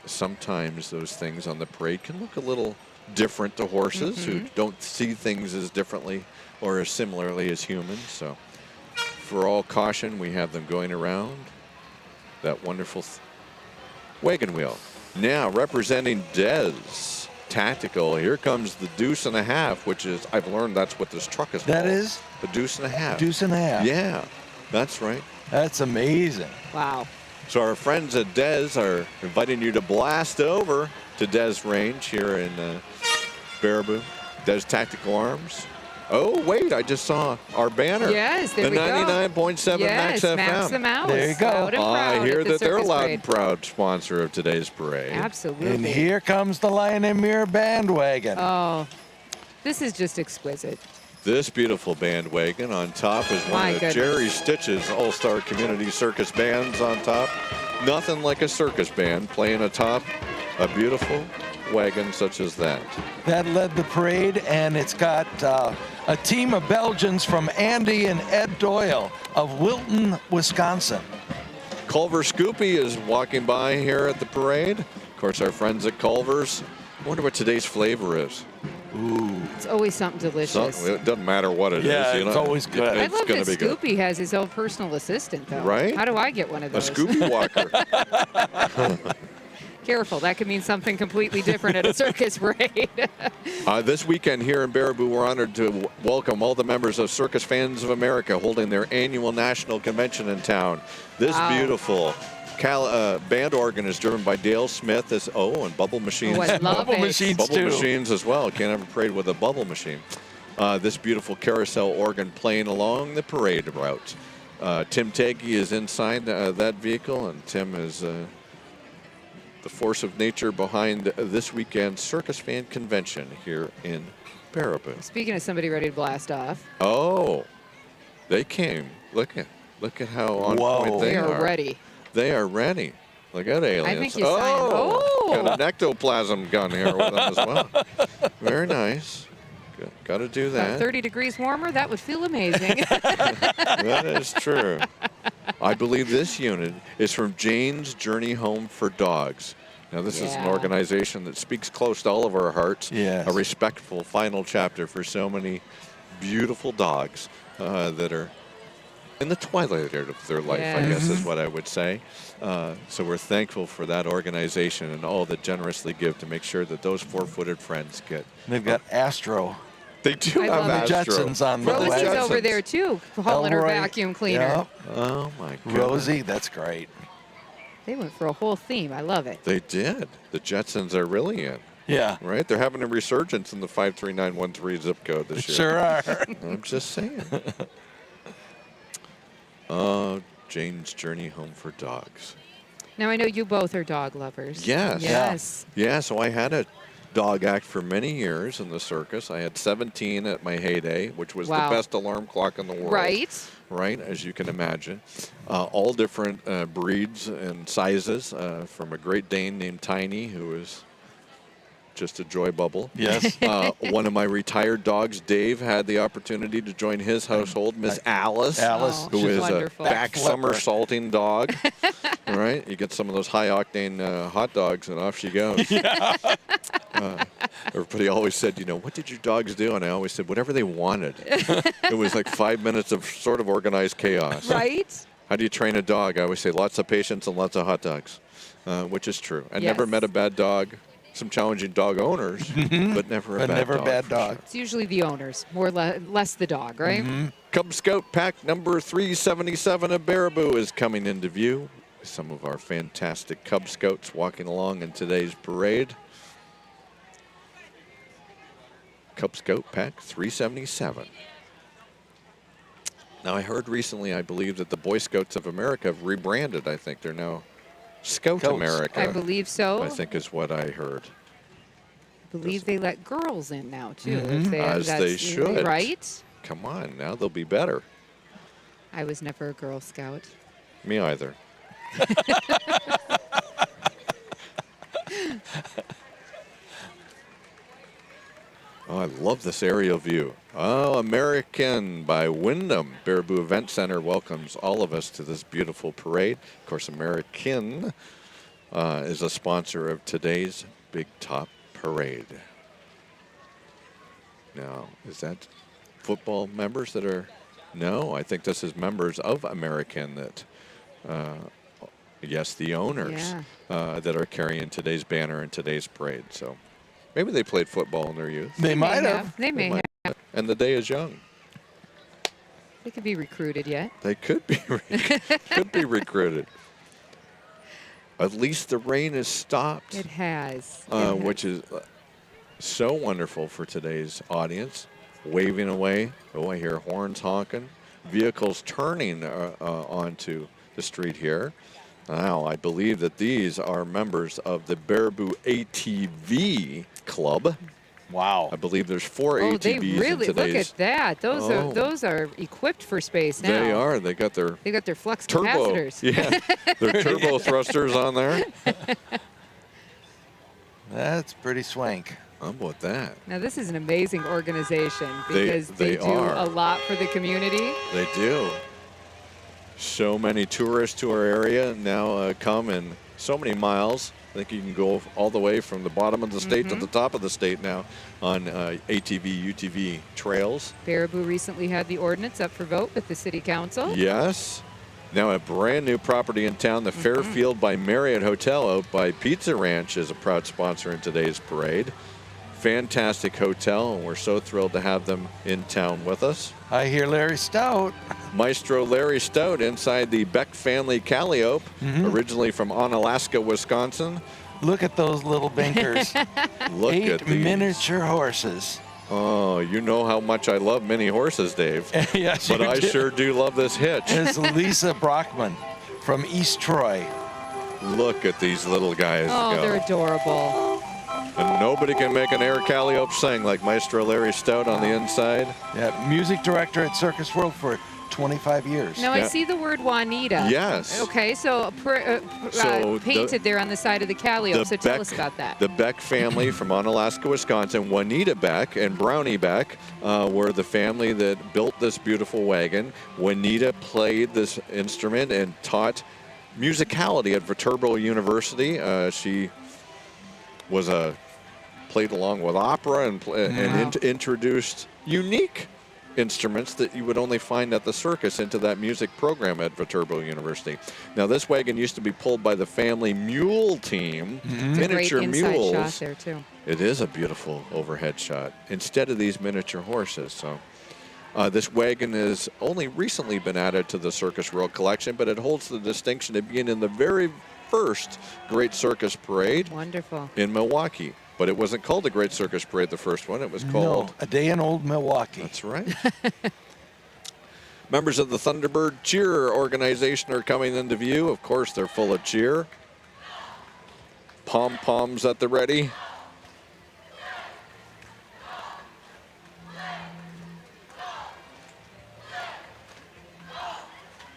Sometimes those things on the parade can look a little different to horses who don't see things as differently or as similarly as humans. So for all caution, we have them going around that wonderful wagon wheel. Now, representing Des Tactical, here comes the deuce and a half, which is, I've learned that's what this truck is called. That is? The deuce and a half. Deuce and a half. Yeah, that's right. That's amazing. Wow. So our friends at Des are inviting you to blast over to Des Range here in Baraboo. Des Tactical Arms. Oh, wait, I just saw our banner. Yes, there we go. The 99.7 Yes, Max FM. Max the Mouse. There you go. Loud and I proud hear at the that they're a Circus loud Parade. and proud sponsor of today's parade. Absolutely. And here comes the Lion and Mirror bandwagon. Oh, this is just exquisite. This beautiful bandwagon on top is My one of goodness. Jerry Stitch's All-Star Community Circus bands on top. Nothing like a circus band playing atop a beautiful wagon such as that. That led the parade, and it's got a team of Belgians from Andy and Ed Doyle of Wilton, Wisconsin. Culver Scoopy is walking by here at the parade. Of course, our friends at Culver's. I wonder what today's flavor is. Ooh. It's always something delicious. It doesn't matter what it is. Yeah, you it's know. always good. I It's love gonna that be good. Scoopy has his own personal assistant, though. Right? How do I get one of A those? Scoopy walker. Careful, that could mean something completely different at a circus parade. This weekend here in Baraboo, we're honored to welcome all the members of Circus Fans of America holding their annual national convention in town. This Wow. beautiful band organ is driven by Dale Smith. And bubble machines. Oh, I love Bubble it. machines, Bubble too. machines as well. Can't have a parade with a bubble machine. This beautiful carousel organ playing along the parade route. Tim Teggy is inside that vehicle, and Tim is the force of nature behind this weekend's Circus Fan Convention here in Baraboo. Speaking of somebody ready to blast off, Oh, they came. Look at how on Whoa. point they they are are. ready. They are ready. Look at aliens. I think you signed. Oh! Got an ectoplasm gun here with them as well. Very nice. Got to do About that. 30 degrees warmer, that would feel amazing. That is true. I believe this unit is from Jane's Journey Home for Dogs. Now, this is an Yeah. organization that speaks close to all of our hearts. Yes. A respectful final chapter for so many beautiful dogs that are in the twilight of their life, I guess is what I would say. So we're thankful for that organization and all that generously give to make sure that those four-footed friends get. They've got Astro. They do I have love The it. Astro. Jetsons on the Rosie's wagon. over there, too, hauling her Elroy. vacuum cleaner. Yep. Oh, my God. Rosie, that's great. They went for a whole theme. I love it. They did. The Jetsons are really in. Yeah. Right? They're having a resurgence in the 53913 zip code this year. Sure are. I'm just saying. Jane's Journey Home for Dogs. Now, I know you both are dog lovers. Yes. Yes. Yeah, so I had a dog act for many years in the circus. I had 17 at my heyday, which was Wow. the best alarm clock in the world. Right. Right, as you can imagine. All different breeds and sizes, from a Great Dane named Tiny, who is just a joy bubble. Yes. One of my retired dogs, Dave, had the opportunity to join his household. Miss Alice, Alice. Oh, who is wonderful. a back Backflipper. somersaulting dog. Right? You get some of those high-octane hot dogs, and off she goes. Everybody always said, what did your dogs do? And I always said, whatever they wanted. It was like 5 minutes of sort of organized chaos. Right? How do you train a dog? I always say lots of patience and lots of hot dogs, which is true. I never Yes. met a bad dog. Some challenging dog owners, but never a But bad never dog. a bad for dog. sure. It's usually the owners, less the dog, right? Cub Scout pack number 377 of Baraboo is coming into view. Some of our fantastic Cub Scouts walking along in today's parade. Cub Scout pack 377. Now, I heard recently, I believe, that the Boy Scouts of America have rebranded. I think they're now Scout Scouts. America. I believe so. I think is what I heard. I believe they let girls in now, too. Mm-hmm. If As they that's- should. Right? Come on, now they'll be better. I was never a Girl Scout. Me either. Oh, I love this aerial view. Oh, American by Wyndham. Baraboo Event Center welcomes all of us to this beautiful parade. Of course, American is a sponsor of today's Big Top Parade. Now, is that football members that are No, I think this is members of American that, yes, the owners that are carrying today's banner and today's parade. So maybe they played football in their youth. They might have. They may have. And the day is young. They could be recruited yet. They could be recruited. At least the rain has stopped. It has. Which is so wonderful for today's audience. Waving away. Oh, I hear horns honking. Vehicles turning onto the street here. Now, I believe that these are members of the Baraboo ATV Club. Wow. I believe there's 4 ATVs they really in today's. look at that. Those are equipped for space now. They are. They got their flux turbo. capacitors. Yeah, their turbo thrusters on there. That's pretty swank. How about that? Now this is an amazing organization because they do a lot for the community. They do. So many tourists to our area now come in so many miles. I think you can go all the way from the bottom of the state to the top of the state now on ATV, UTV trails. Baraboo recently had the ordinance up for vote with the city council. Yes. Now a brand new property in town, the Fairfield by Marriott Hotel out by Pizza Ranch is a proud sponsor in today's parade. Fantastic hotel, and we're so thrilled to have them in town with us. I hear Larry Stout. Maestro Larry Stout inside the Beck family Calliope, originally from Onalaska, Wisconsin. Look at those little binkers. Look 8 at these. miniature horses. Oh, you know how much I love mini horses, Dave. Yes, But you I do. sure do love this hitch. It's Lisa Brockman from East Troy. Look at these little guys Oh, go. they're adorable. And nobody can make an air Calliope sing like Maestro Larry Stout on the inside. Yeah, music director at Circus World for 25 years. Now I Yeah. see the word Juanita. Yes. Okay, so, So painted there on the side of the Calliope. So tell us about that. The Beck family from Onalaska, Wisconsin, Juanita Beck and Brownie Beck were the family that built this beautiful wagon. Juanita played this instrument and taught musicality at Viterbo University. She was played along with opera and introduced unique instruments that you would only find at the circus into that music program at Viterbo University. Now, this wagon used to be pulled by the family mule team, miniature Great inside mules. shot there too. It is a beautiful overhead shot instead of these miniature horses. So this wagon has only recently been added to the Circus World Collection, but it holds the distinction of being in the very first Great Circus Parade Wonderful. in Milwaukee. But it wasn't called the Great Circus Parade, the first one. It was called... No, A Day in Old Milwaukee. That's right. Members of the Thunderbird Cheer organization are coming into view. Of course, they're full of cheer. Pom-poms at the ready.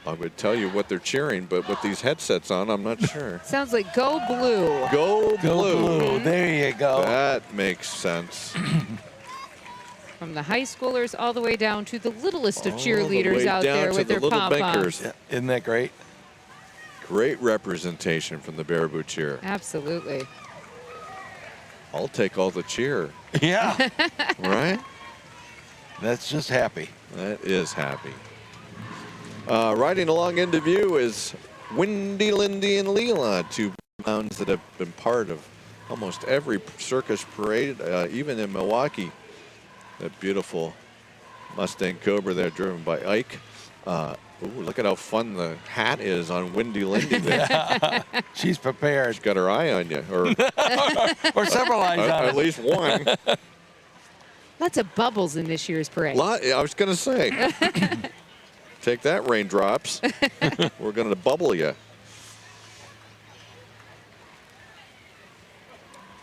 I would tell you what they're cheering, but with these headsets on, I'm not sure. Sounds like Go Blue. Go Go Blue. Blue. There you go. That makes sense. From the high schoolers all the way down to the littlest of All the cheerleaders way out down there to with the their little pom-poms. binkers. Yeah, isn't that great? Great representation from the Baraboo Cheer. Absolutely. I'll take all the cheer, Yeah, right? that's just happy. That is happy. Riding along into view is Windy, Lindy, and Leela, two clowns that have been part of almost every circus parade, even in Milwaukee. That beautiful Mustang Cobra there, driven by Ike. Ooh, look at how fun the hat is on Windy Lindy there. She's prepared. She's got her eye on you, or Or several eyes on at it. least one. Lots of bubbles in this year's parade. I was going to say, take that, raindrops. We're going to bubble you.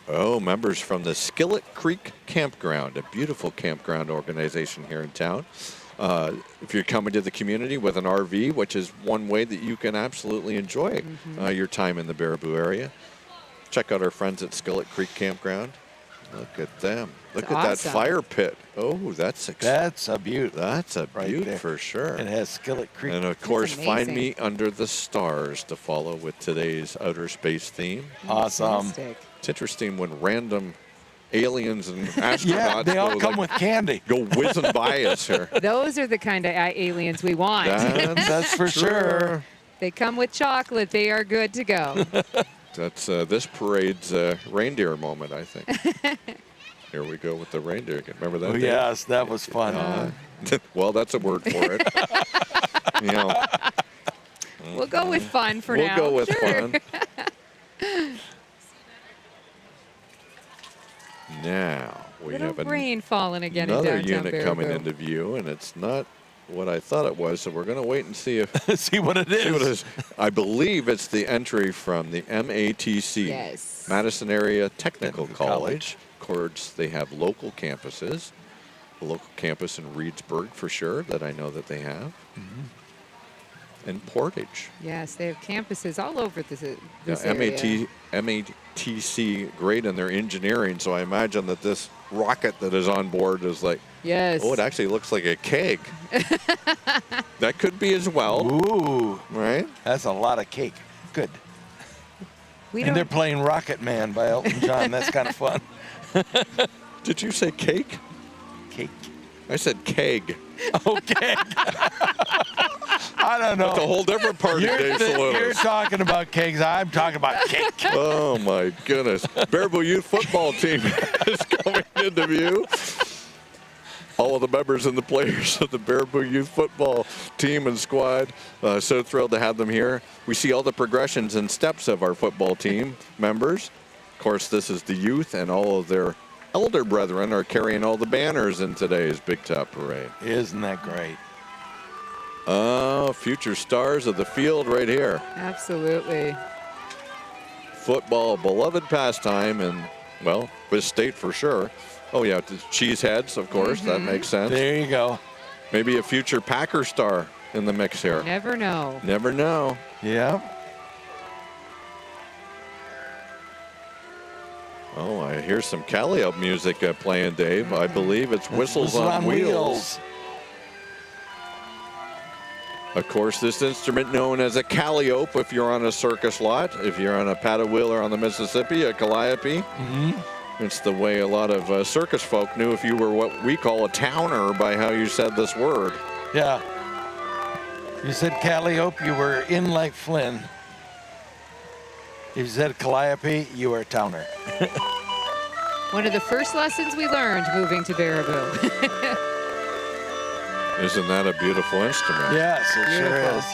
Oh, members from the Skillet Creek Campground, a beautiful campground organization here in town. If you're coming to the community with an RV, which is one way that you can absolutely enjoy your time in the Baraboo area, check out our friends at Skillet Creek Campground. Look at them. Look at that awesome. fire pit. Oh, that's That's a beaut. that's a Right beaut there. for sure. It has Skillet Creek. And of course, find amazing. me under the stars to follow with today's outer space theme. Awesome. Fantastic. It's interesting when random aliens and astronauts. Yeah, they all go, come like, with candy. go whizzing by us here. Those are the kind of aliens we want. That's for sure. They come with chocolate. They are good to go. That's this parade's reindeer moment, I think. Here we go with the reindeer again. Remember that? Oh, Dave? yes, that was fun. Well, that's a word for it. You know, We'll go with fun for we'll now. go with Sure. fun. Now we Little have rain falling again in another downtown unit coming Baraboo. into view, and it's not what I thought it was. So we're going to wait and see if See what it is. see what it is. I believe it's the entry from the MATC, Yes. Madison Area Technical Technical College. Of course, they have local campuses. A local campus in Reedsburg for sure that I know that they have. And Portage. Yes, they have campuses all over this Yeah, area. MATC, great in their engineering, so I imagine that this rocket that is on board is like, Yes. oh, it actually looks like a keg. That could be as well, Ooh, right? that's a lot of cake. Good. we And they're don't, playing Rocket Man by Elton John. That's kind of fun. Did you say cake? Cake. I said keg. Okay. I don't know. That's a whole different party, Dave You're Salutis. talking about cakes. I'm talking about cake. Oh my goodness. Baraboo Youth Football Team is coming into view. All of the members and the players of the Baraboo Youth Football Team and squad. So thrilled to have them here. We see all the progressions and steps of our football team members. Of course, this is the youth, and all of their elder brethren are carrying all the banners in today's Big Top Parade. Isn't that great? Oh, future stars of the field right here. absolutely. Football, beloved pastime, and, well, this state for sure. Oh, yeah, the Cheeseheads, of course. That makes sense. There you go. Maybe a future Packer star in the mix here. Never know. Never know. Yeah. Oh, I hear some Calliope music playing, Dave. I believe it's Whistles on Wheels. Of course, this instrument known as a Calliope if you're on a circus lot. If you're on a paddle wheeler on the Mississippi, a Calliope. It's the way a lot of circus folk knew if you were what we call a towner by how you said this word. Yeah. You said Calliope, you were in like Flynn. If you said Calliope, you were a towner. One of the first lessons we learned moving to Baraboo. Isn't that a beautiful instrument? Yes, it sure Beautiful. is.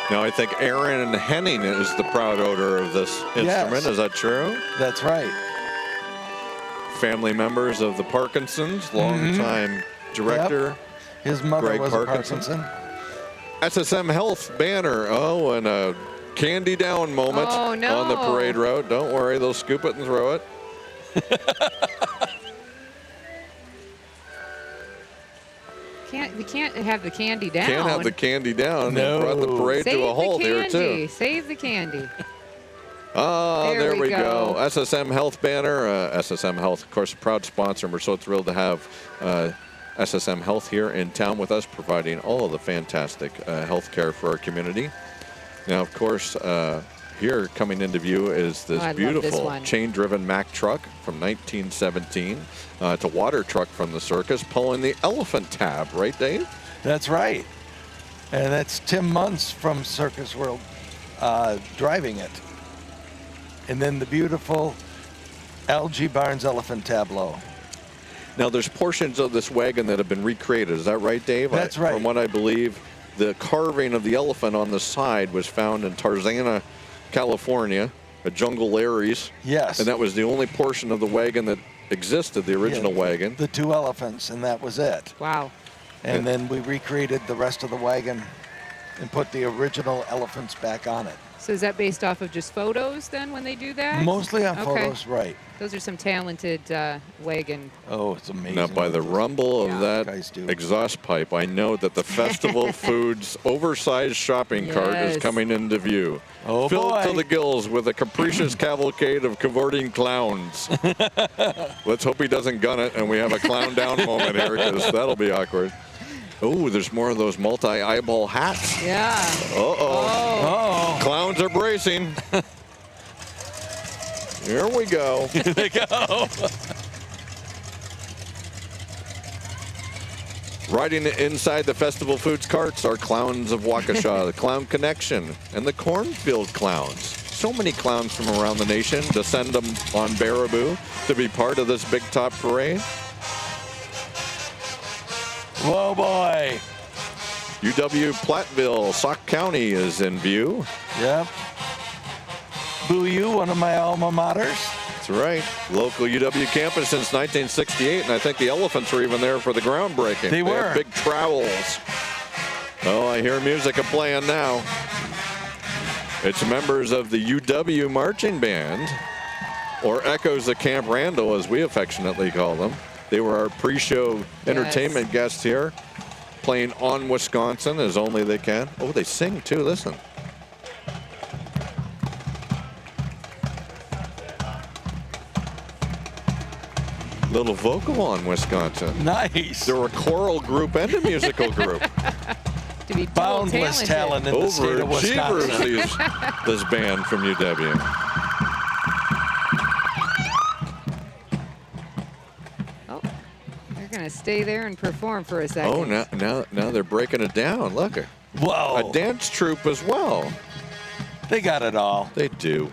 Now, I think Aaron Henning is the proud owner of this instrument. Yes. Is that true? That's right. Family members of the Parkinsons, longtime director. His mother Greg was Parkinson. a Parkinson. SSM Health banner. Oh, and a candy down moment Oh, no. on the parade route. Don't worry, they'll scoop it and throw it. We can't have the candy down. Can't have the candy down. No. They brought the parade Save to a halt the here, candy. too. Save the candy. Oh, There there we we go. go. SSM Health banner. SSM Health, of course, a proud sponsor, and we're so thrilled to have SSM Health here in town with us, providing all of the fantastic health care for our community. Now, of course, here coming into view is this Oh, I love this beautiful one. chain-driven Mack truck from 1917. It's a water truck from the circus, pulling the elephant tab, right, Dave? That's right. And that's Tim Muntz from Circus World driving it. And then the beautiful L.G. Barnes elephant tableau. Now, there's portions of this wagon that have been recreated. Is that right, Dave? That's right. From what I believe, the carving of the elephant on the side was found in Tarzana, California, at Jungle Larry's. Yes. And that was the only portion of the wagon that existed, the original Yeah, wagon. The two elephants, and that was it. Wow. And then we recreated the rest of the wagon and put the original elephants back on it. So is that based off of just photos then when they do that? Mostly on Okay. photos, right. Those are some talented wagon. Oh, it's amazing. Now, by the rumble of Yeah. Guys do. that exhaust pipe, I know that the Festival Foods oversized shopping cart is Yes. coming into view. Oh, Filled boy. to the gills with a capricious cavalcade of cavorting clowns. Let's hope he doesn't gun it and we have a clown down moment here, because that'll be awkward. Oh, there's more of those multi-eyeball hats. Yeah. Uh-oh. Oh, Clowns are bracing. Here we go. Here they go. Riding inside the festival foods carts are clowns of Waukesha, the Clown Connection, and the Cornfield Clowns. So many clowns from around the nation descend them on Baraboo to be part of this Big Top Parade. Whoa, boy. UW Platteville, Sauk County is in view. Yep. Boo you, one of my alma maters. That's right. Local UW campus since 1968, and I think the Elephants were even there for the groundbreaking. They were. had big trowels. Oh, I hear music playing now. It's members of the UW Marching Band, or Echoes of Camp Randall, as we affectionately call them. They were our pre-show entertainment guests here, playing On Wisconsin as only they can. Oh, they sing too, listen. Little vocal on Wisconsin. Nice. They're a choral group and a musical group. To be Boundless talent in the state of Wisconsin. Overachievers, this band from UW. Oh, they're gonna stay there and perform for a second. Oh, now they're breaking it down. Look, Whoa. a dance troupe as well. They got it all. They do.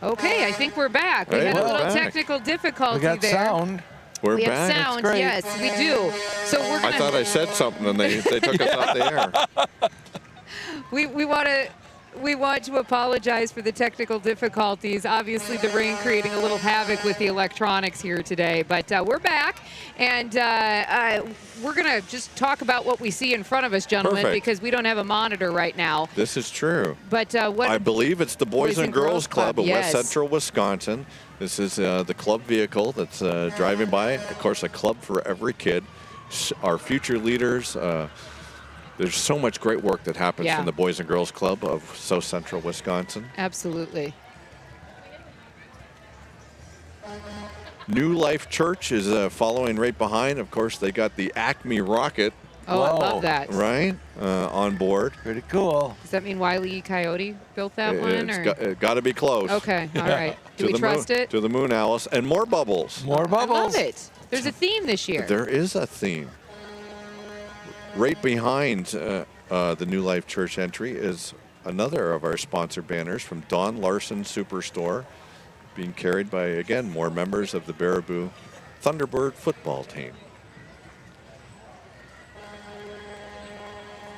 Okay, I think we're back. We Hey, had a we're little back. technical difficulty We got there. sound. We're We back. have sound, great. yes, we do. So we're I gonna. thought I said something and they took us off the air. We want to apologize for the technical difficulties. Obviously, the rain creating a little havoc with the electronics here today. But we're back, and we're going to just talk about what we see in front of us, gentlemen, Perfect. because we don't have a monitor right now. This is true. But what I believe it's the Boys and Girls Club of yes. West Central Wisconsin. This is the club vehicle that's driving by. Of course, a club for every kid. Our future leaders. There's so much great work that happens from the Boys and Girls Club of South Central Wisconsin. Absolutely. New Life Church is following right behind. Of course, they got the Acme rocket, Oh, I Whoa. love that. right, on board. Pretty cool. Does that mean Wile E. Coyote built that one? Or? It's got to be close. Okay, all right. Do To we the trust moon, it? To the moon, Alice. And more bubbles. More bubbles. I love it. There's a theme this year. There is a theme. Right behind the New Life Church entry is another of our sponsor banners from Don Larson Superstore. being carried by, again, more members of the Baraboo Thunderbird football team.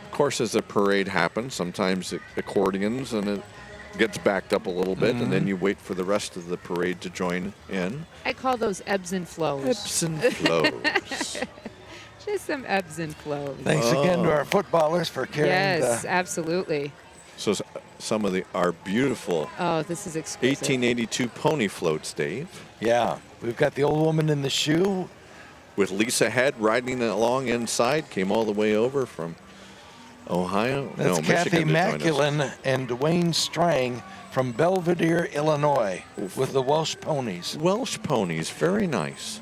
Of course, as the parade happens, sometimes it accordions and it gets backed up a little bit, and then you wait for the rest of the parade to join in. I call those ebbs and flows. Ebbs and flows. Just some ebbs and flows. Thanks again to our footballers for carrying Yes, the... absolutely. So some of our beautiful Oh, this is exquisite. 1882 pony floats, Dave, Yeah, we've got the old woman in the shoe. with Lisa Head riding along inside, came all the way over from Ohio. That's no, Kathy Michigan to join us. Maculin and Dwayne Strang from Belvedere, Illinois, with the Welsh ponies. Welsh ponies, very nice.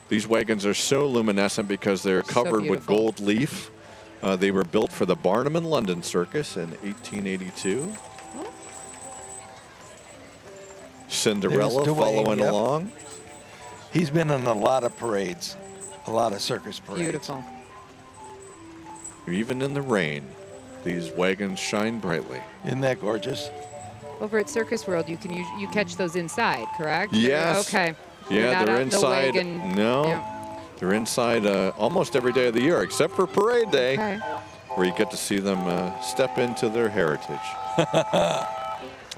These wagons are so luminescent because they're So covered with beautiful. gold leaf. They were built for the Barnum and London Circus in 1882. Cinderella There's Dwayne, following yep. along. He's been in a lot of parades, a lot of circus parades. Beautiful. Even in the rain, these wagons shine brightly. Isn't that gorgeous? Over at Circus World, you can you catch those inside, correct? Yes. Okay. Yeah, Not they're out in the inside. wagon. No, Yeah. they're inside almost every day of the year, except for Parade Day, Okay. where you get to see them step into their heritage.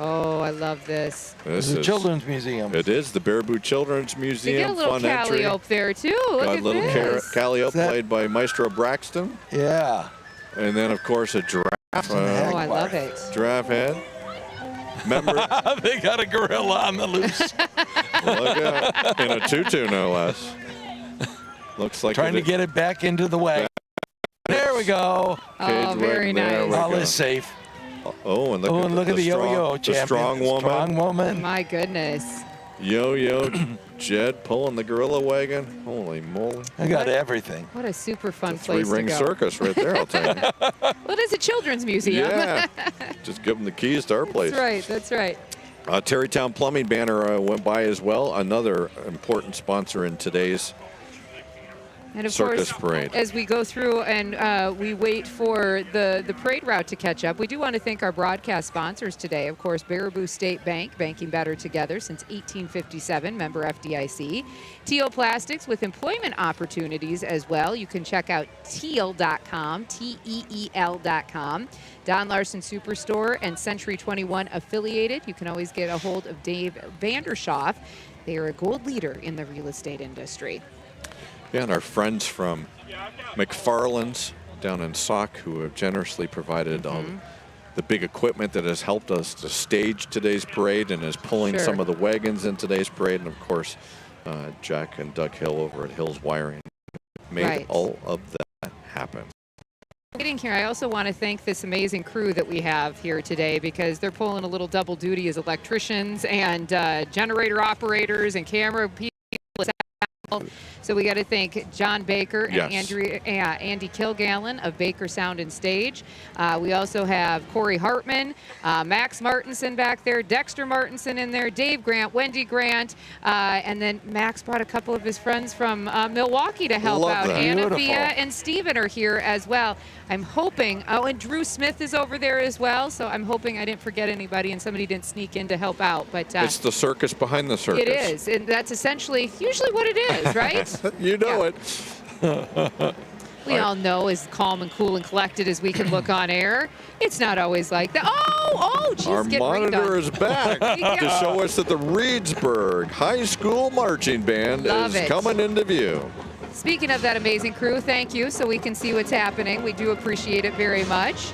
Oh, I love this. It's a children's museum. It is the Baraboo Children's You Museum. get a little Fun entry. calliope there too. Look Got at a little this. calliope that- played by Maestro Braxton, Yeah. and then of course a giraffe. Oh, I love it. Giraffe head. Remember, They got a gorilla on the loose. look out, in a tutu no less. Looks like Trying to get it back into the wagon. There we go. Oh, Cage very wagon, there nice. we All go. is safe. Oh, and look Oh, at and look at the strong, yo-yo the champion. strong woman. Strong woman. My goodness. Yo-yo Jed pulling the gorilla wagon. Holy moly. I got everything. What a super fun place to Three-ring go. circus right there, I'll tell you. Well, it is a children's museum. Yeah. Just give them the keys to our place. That's right. That's right. Terrytown Plumbing banner went by as well. Another important sponsor in today's And of Circus course, parade. as we go through and we wait for the parade route to catch up, we do want to thank our broadcast sponsors today. Of course, Baraboo State Bank, banking better together since 1857, member FDIC. Teal Plastics with employment opportunities as well. You can check out teal.com, TEEL.com. Don Larson Superstore and Century 21 affiliated. You can always get a hold of Dave Vandershoff. They are a gold leader in the real estate industry. Yeah, and our friends from McFarland's down in Sauk, who have generously provided all the big equipment that has helped us to stage today's parade and is pulling Sure. some of the wagons in today's parade. And of course, Jack and Doug Hill over at Hill's Wiring made Right. all of that happen. Getting here, I also want to thank this amazing crew that we have here today because they're pulling a little double duty as electricians and generator operators and camera people. So we got to thank John Baker and Yes. Andy Kilgallen of Baker Sound and Stage. We also have Corey Hartman, Max Martinson back there, Dexter Martinson in there, Dave Grant, Wendy Grant, and then Max brought a couple of his friends from Milwaukee to help Love out. that. Anna Beautiful. Via and Steven are here as well. I'm hoping, oh, and Drew Smith is over there as well, so I'm hoping I didn't forget anybody and somebody didn't sneak in to help out. But It's the circus behind the circus. it is, and that's essentially usually what it is, right? You know it. We all know as calm and cool and collected as we can look on air. It's not always like that. Oh, geez, Our getting rained monitor on. is back to show us that the Reedsburg High School Marching Band Love is it. coming into view. Speaking of that amazing crew, thank you, so we can see what's happening. We do appreciate it very much.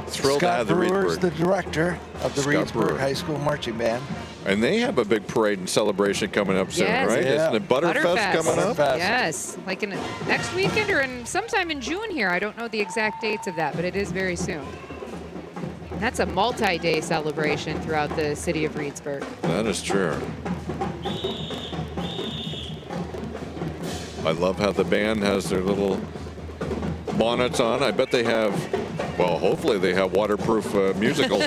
Thrilled to Scott have the Brewer's Reedsburg. the director of the Scott Brewer. Reedsburg High School Marching Band. And they have a big parade and celebration coming up soon, Yes. right? Yeah. Isn't it Butterfest coming up? Butterfest. Yes, like in next weekend or in sometime in June here. I don't know the exact dates of that, but it is very soon. And that's a multi-day celebration throughout the city of Reedsburg. That is true. I love how the band has their little bonnets on. I bet they have, well, hopefully they have waterproof musical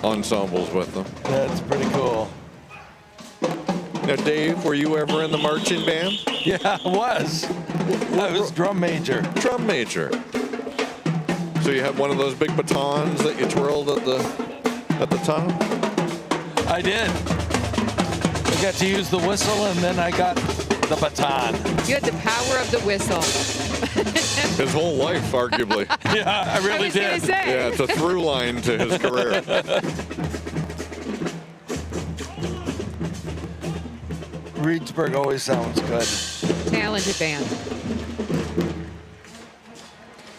ensembles with them. That's pretty cool. Now, Dave, were you ever in the marching band? Yeah, I was. I was drum major. Drum major. So you have one of those big batons that you twirled at the top? I did. I got to use the whistle, and then I got the baton. You had the power of the whistle. His whole life, arguably. Yeah, I I really was going did. to say. Yeah, it's a through line to his career. Reedsburg always sounds good. Talented band.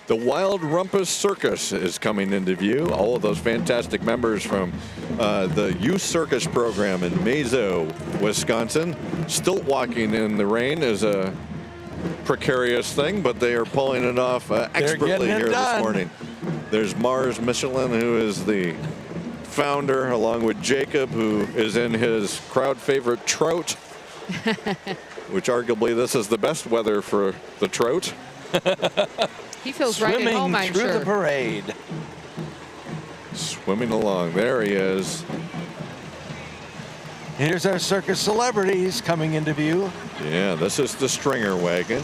The Wild Rumpus Circus is coming into view. All of those fantastic members from the youth circus program in Mazo, Wisconsin. Stilt walking in the rain is a precarious thing, but they are pulling it off expertly getting it here done. this morning. There's Mars Michelin, who is the founder, along with Jacob, who is in his crowd favorite trout, which arguably this is the best weather for the trout. He feels right at home, I'm through sure. the parade. Swimming along. There he is. Here's our circus celebrities coming into view. Yeah, this is the Stringer wagon.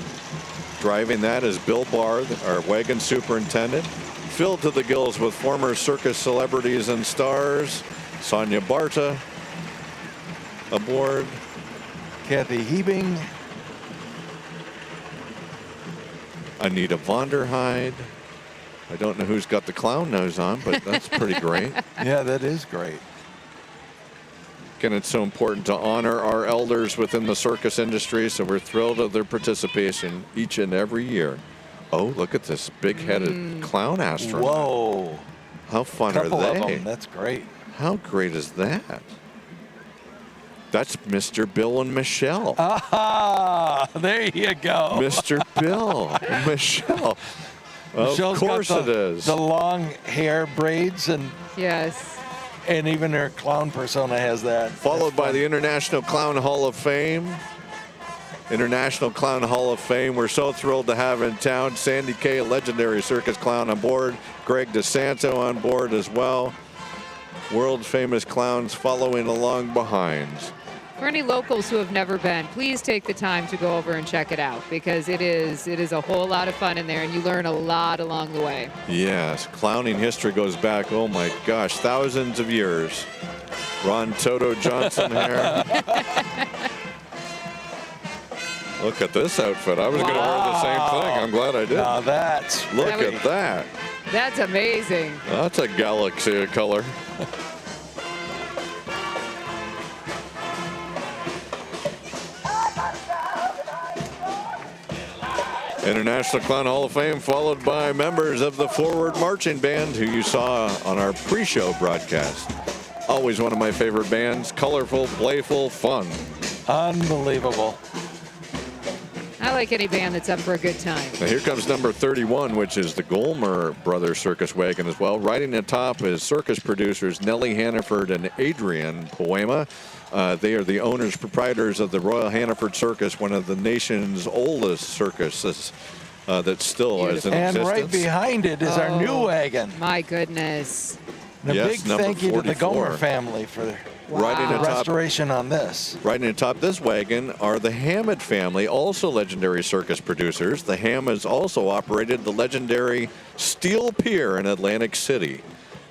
Driving that is Bill Barr, our wagon superintendent. Filled to the gills with former circus celebrities and stars. Sonia Barta aboard. Kathy Hebing. Anita Vonderheide. I don't know who's got the clown nose on, but that's pretty great. Yeah, that is great. Again, it's so important to honor our elders within the circus industry, so we're thrilled of their participation each and every year. Oh, look at this big-headed clown astronaut. Whoa. How fun Couple are of they? them. That's great. How great is that? That's Mr. Bill and Michelle. Ah, there you go. Mr. Bill and Michelle. Michelle's Of course got it is. the long hair braids, and Yes. even her clown persona has that. Followed by the International Clown Hall of Fame. International Clown Hall of Fame. We're so thrilled to have in town Sandy Kay, a legendary circus clown, on board. Greg DeSanto on board as well. World famous clowns following along behind. For any locals who have never been, please take the time to go over and check it out, because it is a whole lot of fun in there, and you learn a lot along the way. Yes, clowning history goes back, oh my gosh, thousands of years. Ron Toto Johnson here. Look at this outfit. I was going to wear the same thing. I'm glad I did. Now that's Look That at that. That's amazing. That's a galaxy of color. International Clown Hall of Fame, followed by members of the Forward Marching Band, who you saw on our pre-show broadcast. Always one of my favorite bands. Colorful, playful, fun. unbelievable. I like any band that's up for a good time. Now here comes number 31, which is the Golmer Brothers Circus Wagon as well. Riding atop is circus producers Nellie Hannaford and Adrian Poema. They are the owners, proprietors of the Royal Hannaford Circus, one of the nation's oldest circuses that still is in And existence. right behind it is our new wagon. My goodness. And a Yes, big number thank you to the 44. Gomer family for Riding the atop restoration on this. Riding atop this wagon are the Hammond family, also legendary circus producers. The Hammonds also operated the legendary Steel Pier in Atlantic City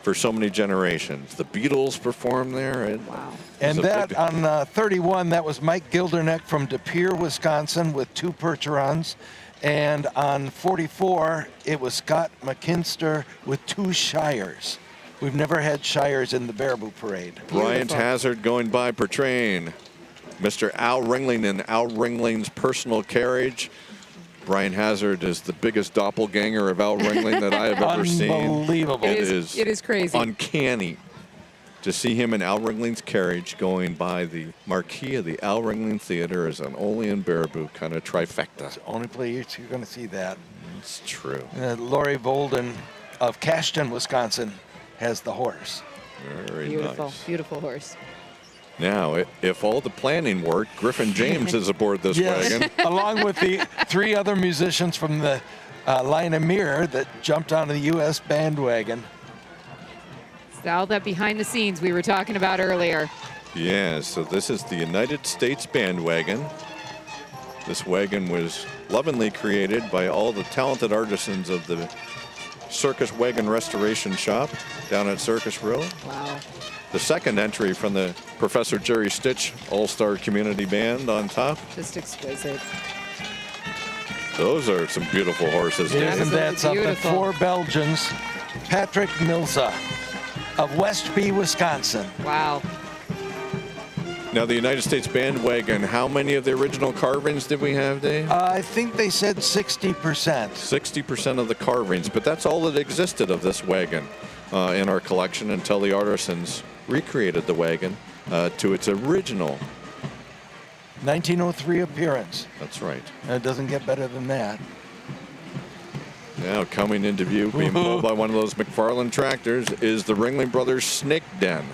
for so many generations. The Beatles performed there. And Wow. And that on 31, that was Mike Gilderneck from De Pere, Wisconsin, with 2 Percherons. And on 44, it was Scott McKinster with 2 Shires. We've never had Shires in the Baraboo Parade. Bryant Hazard going by portraying Mr. Al Ringling in Al Ringling's personal carriage. Brian Hazard is the biggest doppelganger of Al Ringling that I have ever seen. Unbelievable. It is crazy. Uncanny to see him in Al Ringling's carriage going by the marquee of the Al Ringling Theater as an only in Baraboo kind of trifecta. Only place you're going to see that. It's true. Lori Bolden of Cashton, Wisconsin, has the horse. Very Beautiful, nice. beautiful horse. Now, if all the planning worked, Griffin James is aboard this wagon. Along with the 3 other musicians from the line of Mirror that jumped onto the U.S. bandwagon. It's all that behind the scenes we were talking about earlier. Yeah, so this is the United States bandwagon. This wagon was lovingly created by all the talented artisans of the Circus Wagon Restoration Shop down at Circus Row. Wow. The second entry from the Professor Jerry Stitch All-Star Community Band on top. Just exquisite. Those are some beautiful horses. Isn't David. that something? Beautiful. 4 Belgians. Patrick Milza of Westby, Wisconsin. Wow. Now, the United States Bandwagon, how many of the original carvings did we have, Dave? I think they said 60%. 60% of the carvings, but that's all that existed of this wagon in our collection until the artisans recreated the wagon to its original. 1903 appearance. That's right. It doesn't get better than that. Now coming into view, being pulled by one of those McFarland tractors, is the Ringling Brothers Snake Den.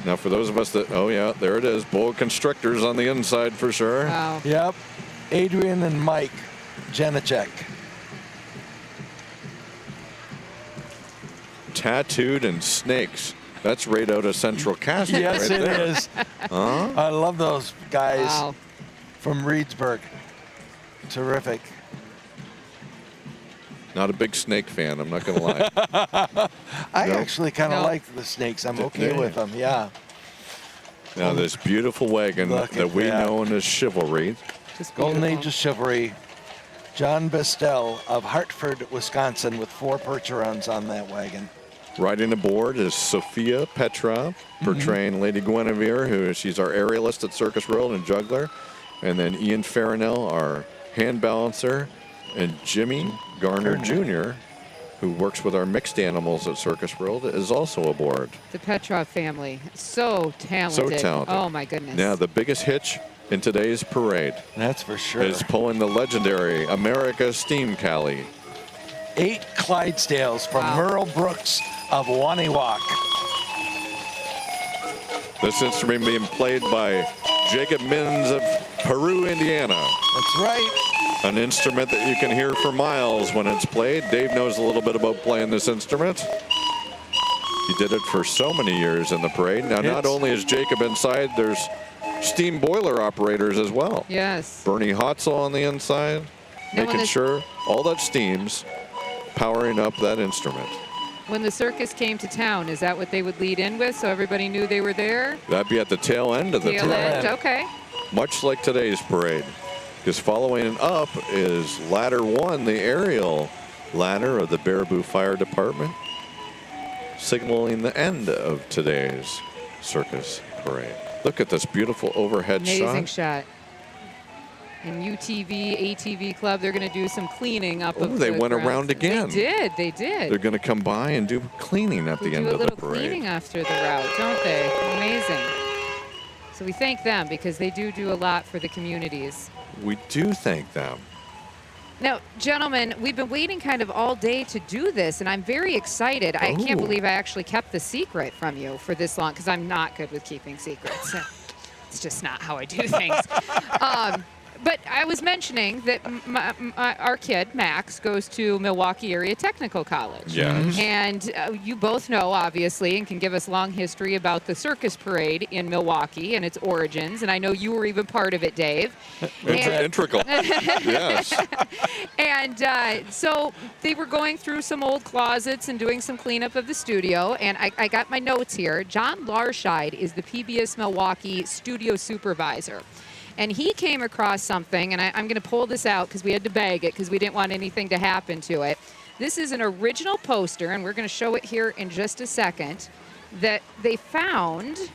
Now, for those of us that, oh yeah, there it is, boa constrictors on the inside for sure. Wow. Yep. Adrian and Mike Janacek. Tattooed and snakes. That's right out of Central Castle. Yes, right it there. is. I love those guys Wow. from Reedsburg. Terrific. Not a big snake fan, I'm not going to lie. I No. actually kind of No. like the snakes. I'm okay Yeah. with them. Yeah. Now, this beautiful wagon Look that at we that. know as chivalry. Just Golden beautiful. Age of Chivalry. John Bestel of Hartford, Wisconsin, with 4 Percherons on that wagon. Riding aboard is Sophia Petrov, portraying Lady Guinevere, she's our aerialist at Circus World and juggler. And then Ian Farinell, our hand balancer, and Jimmy Garner Jr., who works with our mixed animals at Circus World, is also aboard. The Petrov family. So talented. talented. Oh, my goodness. Now, the biggest hitch in today's parade That's for sure. is pulling the legendary America Steam Cali. 8 Clydesdales from Wow. Merle Brooks of Waniwak. This instrument being played by Jacob Mins of Peru, Indiana. That's right. An instrument that you can hear for miles when it's played. Dave knows a little bit about playing this instrument. He did it for so many years in the parade. Now, not It's- only is Jacob inside, there's steam boiler operators as well. Yes. Bernie Hotzel on the inside, Now, when making the- sure all that steam's powering up that instrument. When the circus came to town, is that what they would lead in with so everybody knew they were there? That'd be at the tail end of the Tail parade. end? Okay. Much like today's parade. Because following up is Ladder 1, the aerial ladder of the Baraboo Fire Department, signaling the end of today's circus parade. Look at this beautiful overhead Amazing shot. shot. And UTV, ATV Club, they're going to do some cleaning up Oh, of they the went grounds. around again. They did. They did. They're going to come by and do cleaning at They the end do a of the little parade. cleaning after the route, don't they? Amazing. So we thank them because they do a lot for the communities. We do thank them. Now, gentlemen, we've been waiting kind of all day to do this, and I'm very excited. I can't Ooh. believe I actually kept the secret from you for this long because I'm not good with keeping secrets. It's just not how I do things. But I was mentioning that our kid, Max, goes to Milwaukee Area Technical College. Yes. And you both know, obviously, and can give us long history about the circus parade in Milwaukee and its origins. And I know you were even part of it, Dave. Integral. Yes. And so they were going through some old closets and doing some cleanup of the studio. And I got my notes here. John Larscheid is the PBS Milwaukee studio supervisor. And he came across something, and I'm going to pull this out because we had to bag it because we didn't want anything to happen to it. This is an original poster, and we're going to show it here in just a second, that they found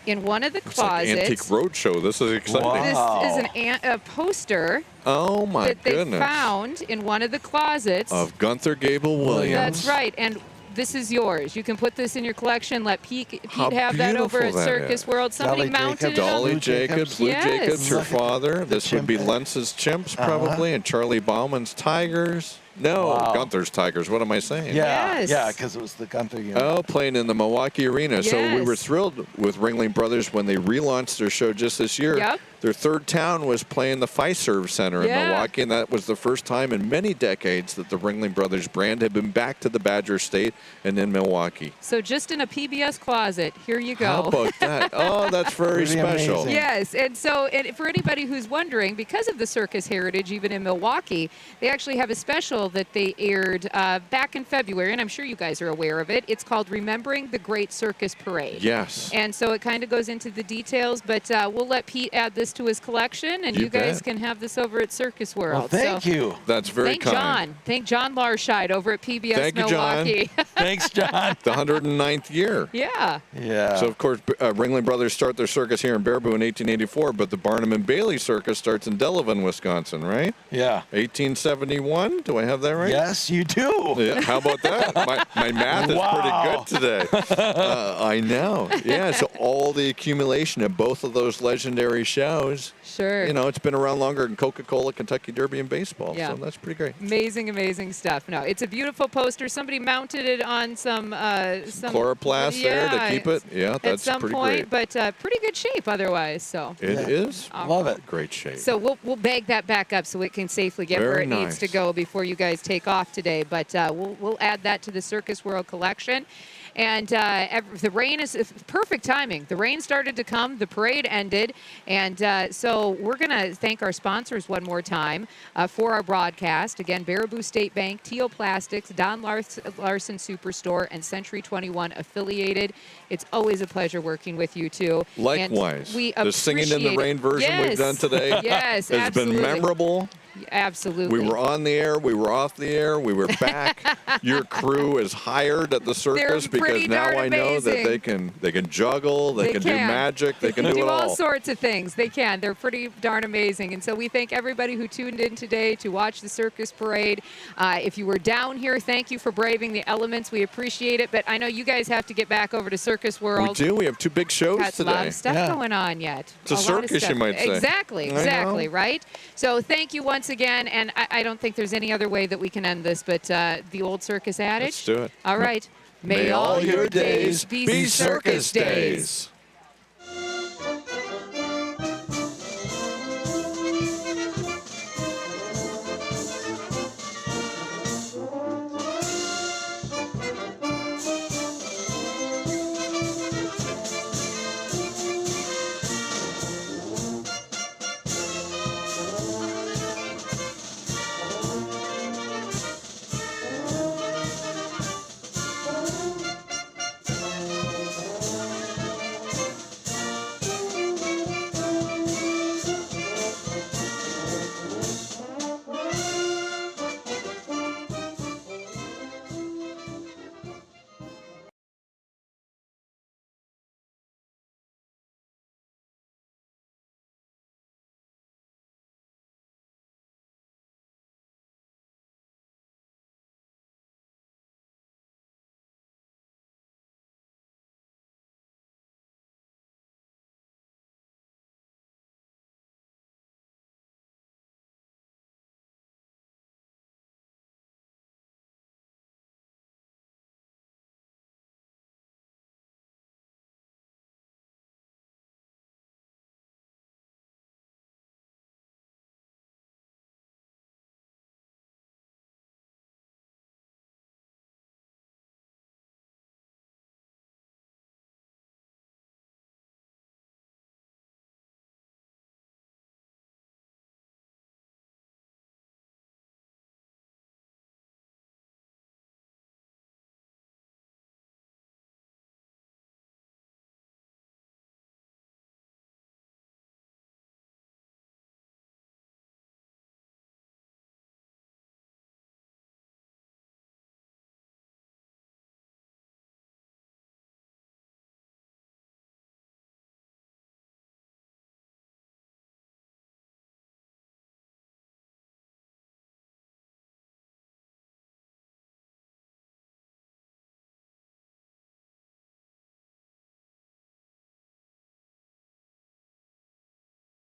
in one of the It's like closets. Antique Roadshow. This is exciting. Wow. This is a poster Oh, my that they goodness. found in one of the closets. Of Gunther Gable Williams. That's right. And this is yours. You can put this in your collection. Let Pete How have that over at beautiful that Circus is. World. Somebody Dolly mounted Jacobs. it on Dolly Lou Jacobs, Lou Yes. Jacobs, her Look at father. This would be chimp. Lentz's Chimps, probably, and Charlie Bauman's Tigers. No, Wow. Gunther's Tigers. What am I saying? Yeah, Yes. yeah, because it was the Gunther unit. Oh, playing in the Milwaukee Arena. So we were Yes. thrilled with Ringling Brothers when they relaunched their show just this year. Yep. Their third town was playing the Fiserv Center in Milwaukee, and that was the first time in many decades that the Ringling Brothers brand had been back to the Badger State and in Milwaukee. So just in a PBS closet, here you go. How about that? Oh, that's very special. amazing. Yes, and so for anybody who's wondering, because of the circus heritage, even in Milwaukee, they actually have a special that they aired back in February, and I'm sure you guys are aware of it. It's called Remembering the Great Circus Parade. Yes. And so it kind of goes into the details, but we'll let Pete add this to his collection, and you guys bet. can have this over at Circus World. Well, thank you. That's very Thank kind. John. Thank John Larscheid over at PBS Thank you, John. Milwaukee. Thanks, John. The 109th year. Yeah. Yeah. So, of course, Ringling Brothers start their circus here in Baraboo in 1884, but the Barnum and Bailey Circus starts in Delavan, Wisconsin, right? yeah. 1871. Do I have that right? Yes, you do. Yeah, how about that? My math is Wow. pretty good today. I know. Yeah, so all the accumulation of both of those legendary shows. Sure. You know, it's been around longer than Coca-Cola, Kentucky Derby, and baseball. Yeah. So that's pretty great. Amazing, amazing stuff. No, it's a beautiful poster. Somebody mounted it on some Chloroplast there to keep it. Yeah, at that's some pretty point, great. but pretty good shape otherwise. So. It Yeah. is. Love it. Great shape. So we'll bag that back up so it can safely get where Very it needs to nice. go before you guys take off today. But we'll add that to the Circus World collection. And the rain is perfect timing. The rain started to come, the parade ended, and so we're going to thank our sponsors one more time for our broadcast. Again, Baraboo State Bank, Teal Plastics, Don Larson Superstore, and Century 21 affiliated. It's always a pleasure working with you two. Likewise. And we The Singing in the appreciate it. Rain version we've done today Yes, has absolutely. been memorable. Absolutely. We were on the air, we were off the air, we were back. Your crew is hired at the circus because pretty now darn I know that amazing. they can juggle, they can do magic, they can do it all all. sorts of things. They can. They're pretty darn amazing. And so we thank everybody who tuned in today to watch the circus parade. If you were down here, thank you for braving the elements. We appreciate it. But I know you guys have to get back over to Circus We World. do. We have two big shows Got a today. lot of stuff Yeah. going on yet. It's a lot of circus, you stuff. might say. Exactly, I know. exactly, right? So thank you once again, and I don't think there's any other way that we can end this, but the old circus adage. Let's do it. All right. May all your days be circus days.